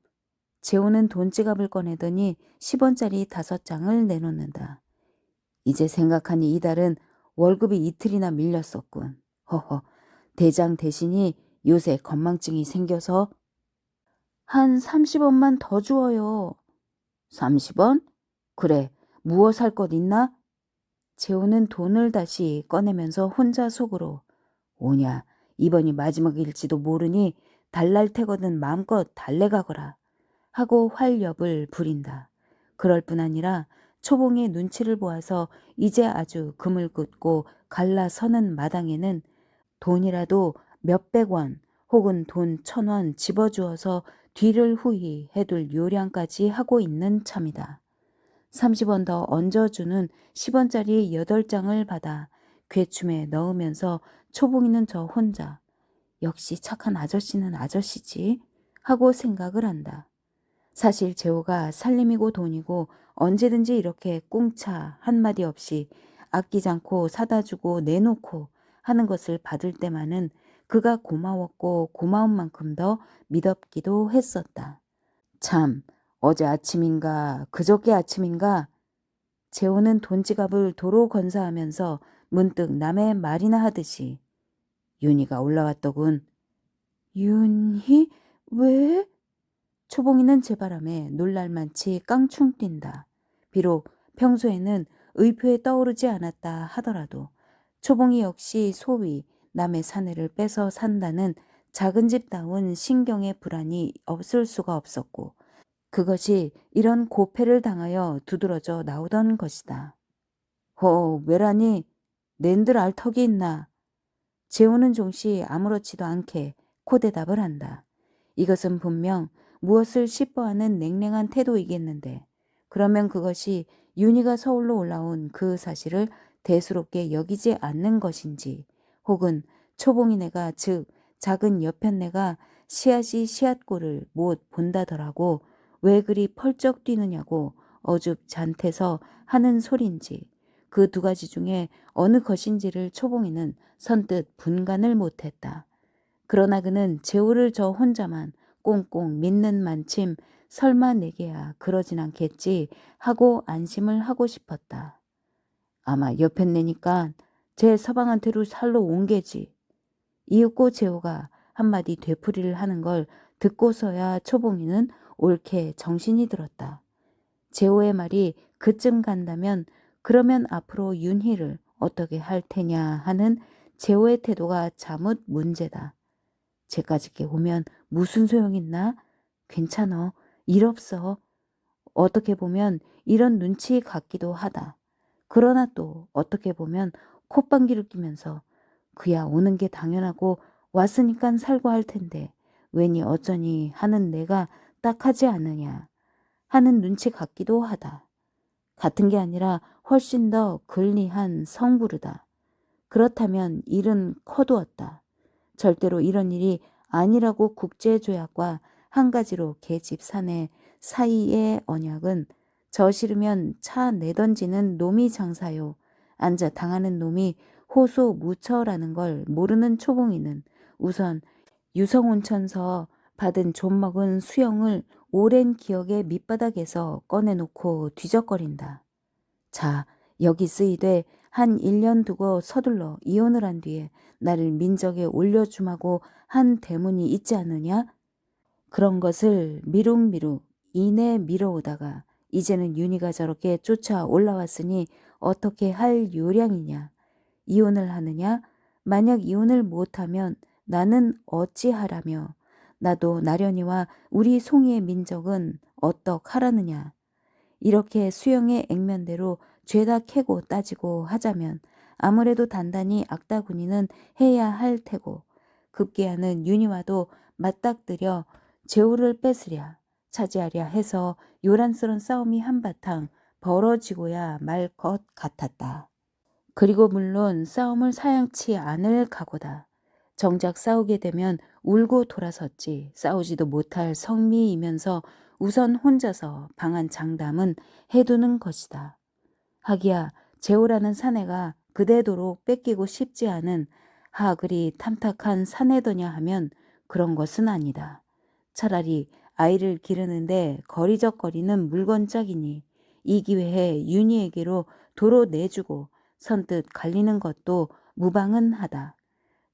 재호는 돈지갑을 꺼내더니 10원짜리 5장을 내놓는다. 이제 생각하니 이달은 월급이 이틀이나 밀렸었군. 허허, 대장 대신이 요새 건망증이 생겨서 한 30원만 더 주어요. 30원? 그래, 무어 살 것 있나? 재호는 돈을 다시 꺼내면서 혼자 속으로 오냐, 이번이 마지막일지도 모르니 달날 테거든 마음껏 달래가거라 하고 활력을 부린다. 그럴 뿐 아니라 초봉의 눈치를 보아서 이제 아주 금을 긋고 갈라서는 마당에는 돈이라도 몇백 원 혹은 돈 1,000원 집어주어서 뒤를 후히 해둘 요량까지 하고 있는 참이다. 30원 더 얹어주는 10원짜리 8장을 받아 괴춤에 넣으면서 초봉이는 저 혼자 역시 착한 아저씨는 아저씨지 하고 생각을 한다. 사실 재호가 살림이고 돈이고 언제든지 이렇게 꿍차 한마디 없이 아끼지 않고 사다 주고 내놓고 하는 것을 받을 때만은 그가 고마웠고 고마운 만큼 더 미덥기도 했었다. 참, 어제 아침인가 그저께 아침인가 재호는 돈지갑을 도로 건사하면서 문득 남의 말이나 하듯이 윤희가 올라왔더군. 윤희? 왜? 초봉이는 제바람에 놀랄만치 깡충 뛴다. 비록 평소에는 의표에 떠오르지 않았다 하더라도 초봉이 역시 소위 남의 사내를 뺏어 산다는 작은 집다운 신경의 불안이 없을 수가 없었고 그것이 이런 고패를 당하여 두드러져 나오던 것이다. 왜라니? 낸들 알 턱이 있나? 재우는 종시 아무렇지도 않게 코대답을 한다. 이것은 분명 무엇을 시뻐하는 냉랭한 태도이겠는데 그러면 그것이 윤희가 서울로 올라온 그 사실을 대수롭게 여기지 않는 것인지 혹은 초봉이네가 즉 작은 여편네가 씨앗이 씨앗골을 못 본다더라고 왜 그리 펄쩍 뛰느냐고 어줍잔태서 하는 소린지 그 두 가지 중에 어느 것인지를 초봉이는 선뜻 분간을 못했다. 그러나 그는 재호를 저 혼자만 꽁꽁 믿는 만침 설마 내게야 그러진 않겠지 하고 안심을 하고 싶었다. 아마 여편네니까 제 서방한테로 살러 온 게지. 이윽고 재호가 한마디 되풀이를 하는 걸 듣고서야 초봉이는 옳게 정신이 들었다. 재호의 말이 그쯤 간다면 그러면 앞으로 윤희를 어떻게 할 테냐 하는 재호의 태도가 자뭇 문제다. 쟤까짓게 오면 무슨 소용 있나? 괜찮어. 일 없어. 어떻게 보면 이런 눈치 같기도 하다. 그러나 또 어떻게 보면 콧방귀를 뀌면서 그야 오는 게 당연하고 왔으니깐 살고 할 텐데 왠히 어쩌니 하는 내가 딱하지 않느냐 하는 눈치 같기도 하다. 같은 게 아니라 훨씬 더 근리한 성부르다. 그렇다면 일은 커두었다. 절대로 이런 일이 아니라고 국제조약과 한 가지로 계집 사내 사이의 언약은 저 싫으면 차 내던지는 놈이 장사요. 앉아 당하는 놈이 호소 무처라는 걸 모르는 초봉이는 우선 유성온천서 받은 좀먹은 수영을 오랜 기억의 밑바닥에서 꺼내놓고 뒤적거린다. 자, 여기 쓰이되 한 1년 두고 서둘러 이혼을 한 뒤에 나를 민정에 올려줌하고 한 대문이 있지 않느냐? 그런 것을 미룩미룩 이내 미뤄오다가 이제는 윤희가 저렇게 쫓아 올라왔으니 어떻게 할 요량이냐. 이혼을 하느냐? 만약 이혼을 못하면 나는 어찌하라며. 나도 나련이와 우리 송이의 민족은 어떡하라느냐. 이렇게 수영의 액면대로 죄다 캐고 따지고 하자면 아무래도 단단히 악다구니는 해야 할 테고 급기야는 윤희와도 맞닥뜨려 제호를 뺏으랴 차지하랴 해서 요란스런 싸움이 한바탕 벌어지고야 말 것 같았다. 그리고 물론 싸움을 사양치 않을 각오다. 정작 싸우게 되면 울고 돌아섰지 싸우지도 못할 성미이면서 우선 혼자서 방한 장담은 해두는 것이다. 하기야 제호라는 사내가 그대도록 뺏기고 싶지 않은 그리 탐탁한 사내더냐 하면 그런 것은 아니다. 차라리 아이를 기르는데 거리적거리는 물건짝이니 이 기회에 윤희에게로 도로 내주고 선뜻 갈리는 것도 무방은 하다.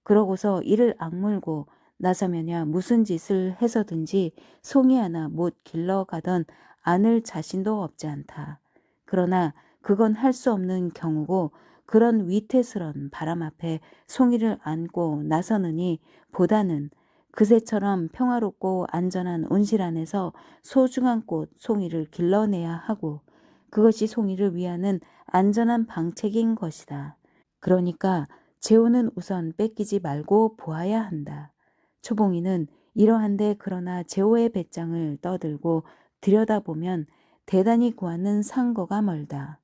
그러고서 이를 악물고 나서면야 무슨 짓을 해서든지 송이 하나 못 길러가던 않을 자신도 없지 않다. 그러나 그건 할 수 없는 경우고 그런 위태스런 바람 앞에 송이를 안고 나서느니 보다는 그새처럼 평화롭고 안전한 온실 안에서 소중한 꽃 송이를 길러내야 하고 그것이 송이를 위하는 안전한 방책인 것이다. 그러니까 재호는 우선 뺏기지 말고 보아야 한다. 초봉이는 이러한데 그러나 재호의 배짱을 떠들고 들여다보면 대단히 구하는 상거가 멀다.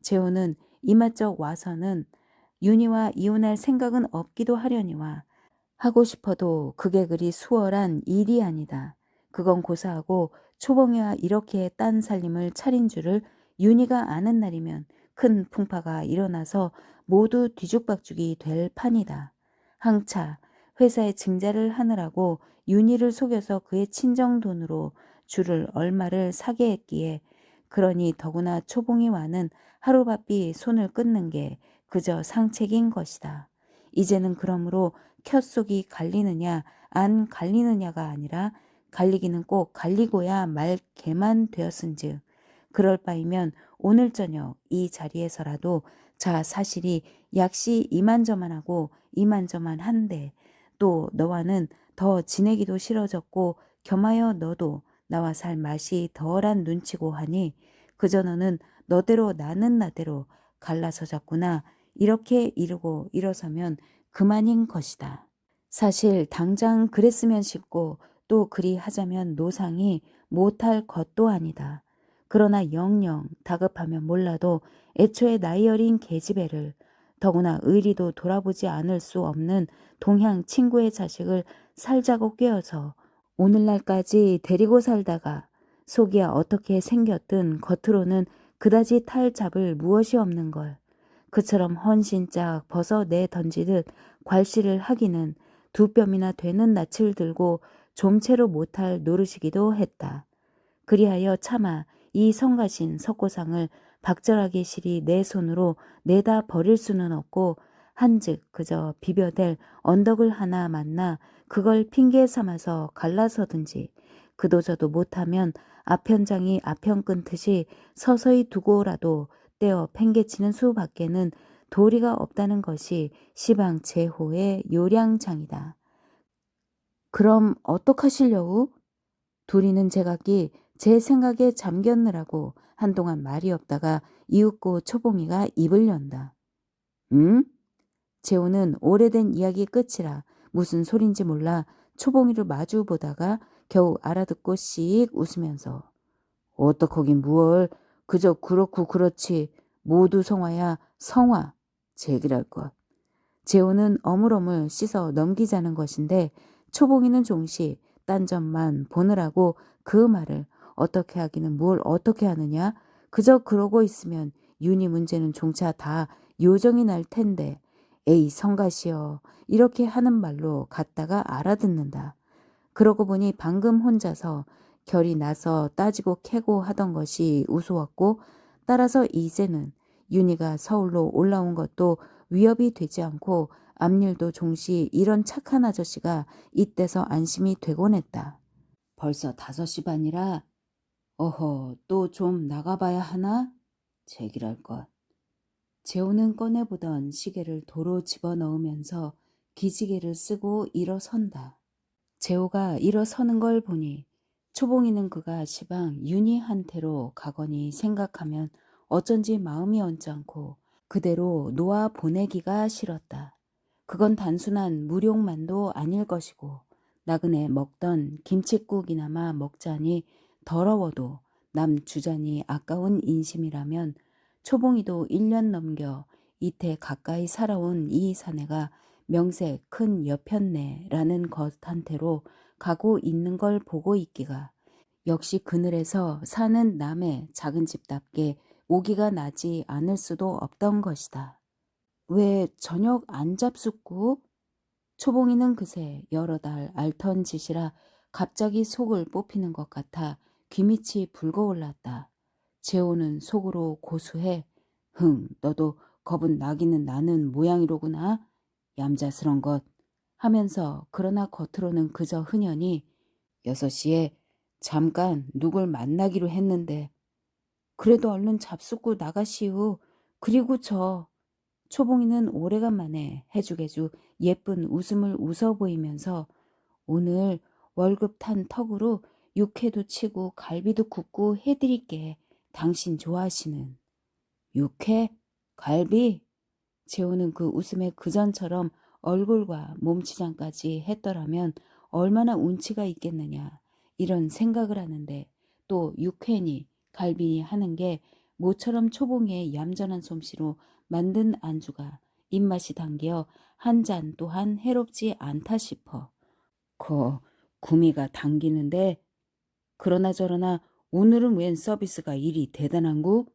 재호는 이맛적 와서는 윤희와 이혼할 생각은 없기도 하려니와 하고 싶어도 그게 그리 수월한 일이 아니다. 그건 고사하고 초봉이와 이렇게 딴 살림을 차린 줄을 윤희가 아는 날이면 큰 풍파가 일어나서 모두 뒤죽박죽이 될 판이다. 항차 회사에 증자를 하느라고 윤희를 속여서 그의 친정 돈으로 줄을 얼마를 사게 했기에 그러니 더구나 초봉이와는 하루바삐 손을 끊는 게 그저 상책인 것이다. 이제는 그러므로 켜속이 갈리느냐 안 갈리느냐가 아니라 갈리기는 꼭 갈리고야 말 개만 되었은즉 그럴 바이면 오늘 저녁 이 자리에서라도 자 사실이 약시 이만저만하고 이만저만한데 또 너와는 더 지내기도 싫어졌고 겸하여 너도 나와 살 맛이 덜한 눈치고 하니 그저 너는 너대로 나는 나대로 갈라서 잤구나 이렇게 이르고 일어서면 그만인 것이다. 사실 당장 그랬으면 싶고 또 그리 하자면 노상이 못할 것도 아니다. 그러나 영영 다급하면 몰라도 애초에 나이 어린 계집애를 더구나 의리도 돌아보지 않을 수 없는 동향 친구의 자식을 살자고 꿰어서 오늘날까지 데리고 살다가 속이야 어떻게 생겼든 겉으로는 그다지 탈 잡을 무엇이 없는 걸 그처럼 헌신짝 벗어내 던지듯 괄시를 하기는 두 뼘이나 되는 낯을 들고 좀채로 못할 노릇이기도 했다. 그리하여 차마 이 성가신 석고상을 박절하게 실이 내 손으로 내다 버릴 수는 없고 한즉 그저 비벼댈 언덕을 하나 만나 그걸 핑계 삼아서 갈라서든지 그도저도 못하면 아편장이 아편 끊듯이 서서히 두고라도 떼어 팽개치는 수밖에는 도리가 없다는 것이 시방 제호의 요량장이다. 그럼 어떡하시려우? 둘이는 제각기 제 생각에 잠겼느라고 한동안 말이 없다가 이윽고 초봉이가 입을 연다. 응? 재호는 오래된 이야기 끝이라 무슨 소린지 몰라 초봉이를 마주 보다가 겨우 알아듣고 씩 웃으면서 어떡하긴 무얼 그저 그렇고 그렇지 모두 성화야 성화 제기랄 것. 재호는 어물어물 씻어 넘기자는 것인데 초봉이는 종시 딴 점만 보느라고 그 말을 어떻게 하기는 뭘 어떻게 하느냐 그저 그러고 있으면 윤희 문제는 종차 다 요정이 날 텐데 에이 성가시여 이렇게 하는 말로 갖다가 알아듣는다. 그러고 보니 방금 혼자서 결이 나서 따지고 캐고 하던 것이 우스웠고 따라서 이제는 윤희가 서울로 올라온 것도 위협이 되지 않고 앞일도 종시 이런 착한 아저씨가 이때서 안심이 되곤 했다. 벌써 5시 반이라 어허 또 좀 나가봐야 하나? 제기랄 것. 재호는 꺼내보던 시계를 도로 집어넣으면서 기지개를 쓰고 일어선다. 재호가 일어서는 걸 보니 초봉이는 그가 시방 윤희한테로 가거니 생각하면 어쩐지 마음이 언짢고 그대로 놓아 보내기가 싫었다. 그건 단순한 무용만도 아닐 것이고 나그네 먹던 김칫국이나마 먹자니 더러워도 남 주자니 아까운 인심이라면 초봉이도 1년 넘겨 이태 가까이 살아온 이 사내가 명세 큰 여편네라는 것한테로 가고 있는 걸 보고 있기가 역시 그늘에서 사는 남의 작은 집답게 오기가 나지 않을 수도 없던 것이다. 왜 저녁 안 잡숫고? 초봉이는 그새 여러 달 앓던 짓이라 갑자기 속을 뽑히는 것 같아 귀밑이 붉어올랐다. 재호는 속으로 고수해 너도 겁은 나기는 나는 모양이로구나. 얌자스런 것 하면서 그러나 겉으로는 그저 흔연히 6시에 잠깐 누굴 만나기로 했는데 그래도 얼른 잡숫고 나가시오. 그리고 초봉이는 오래간만에 해주개주 예쁜 웃음을 웃어 보이면서 오늘 월급 탄 턱으로 육회도 치고 갈비도 굽고 해드릴게. 당신 좋아하시는. 육회? 갈비? 재호는 그 웃음에 그전처럼 얼굴과 몸치장까지 했더라면 얼마나 운치가 있겠느냐 이런 생각을 하는데 또 육회니 갈비니 하는 게 모처럼 초봉의 얌전한 솜씨로 만든 안주가 입맛이 당겨 한 잔 또한 해롭지 않다 싶어. 구미가 당기는데 그러나 저러나 오늘은 웬 서비스가 이리 대단한구?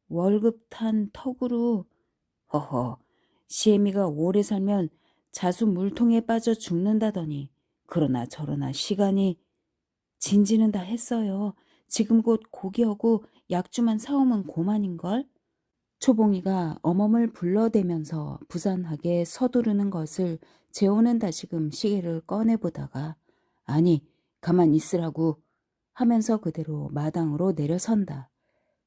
월급 탄 턱으로 허허 시애미가 오래 살면 자수 물통에 빠져 죽는다더니 그러나 저러나 시간이 진지는 다 했어요. 지금 곧 고기하고 약주만 사오면 고만인걸? 초봉이가 어멈을 불러대면서 부산하게 서두르는 것을 재호는 다시금 시계를 꺼내보다가 아니 가만 있으라고 하면서 그대로 마당으로 내려선다.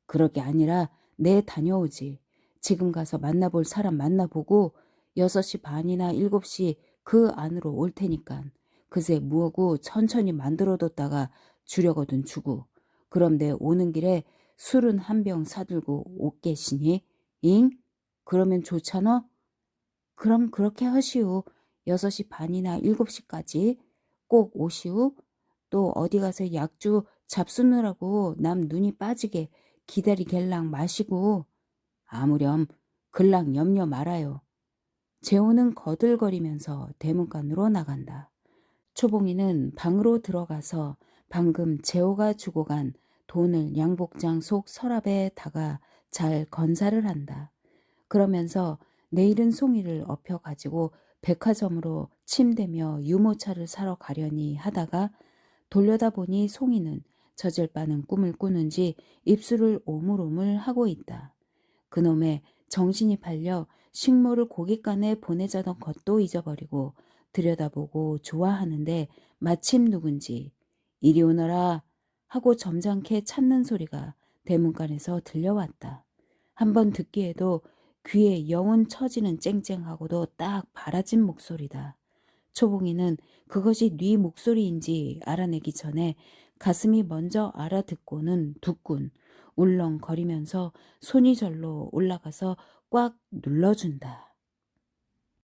그럴 게 아니라 내 다녀오지. 지금 가서 만나볼 사람 만나보고 6시 반이나 7시 그 안으로 올 테니깐 그새 무하고 천천히 만들어뒀다가 주려거든 주고 그럼 내 오는 길에 술은 한 병 사들고 옷겠시니 잉? 그러면 좋잖아? 그럼 그렇게 하시오. 6시 반이나 7시까지 꼭 오시오. 또 어디 가서 약주 잡수느라고 남 눈이 빠지게 기다리갤랑 마시고 아무렴 글랑 염려 말아요. 재호는 거들거리면서 대문간으로 나간다. 초봉이는 방으로 들어가서 방금 재호가 주고 간 돈을 양복장 속 서랍에 다가 잘 건사를 한다. 그러면서 내일은 송이를 업혀 가지고 백화점으로 침대며 유모차를 사러 가려니 하다가 돌려다 보니 송이는 젖을 빠는 꿈을 꾸는지 입술을 오물오물 하고 있다. 그놈의 정신이 팔려 식모를 고깃간에 보내자던 것도 잊어버리고 들여다보고 좋아하는데 마침 누군지 이리 오너라 하고 점잖게 찾는 소리가 대문간에서 들려왔다. 한번 듣기에도 귀에 영혼 처지는 쨍쨍하고도 딱 바라진 목소리다. 초봉이는 그것이 네 목소리인지 알아내기 전에 가슴이 먼저 알아듣고는 두꾼 울렁거리면서 손이 절로 올라가서 꽉 눌러준다.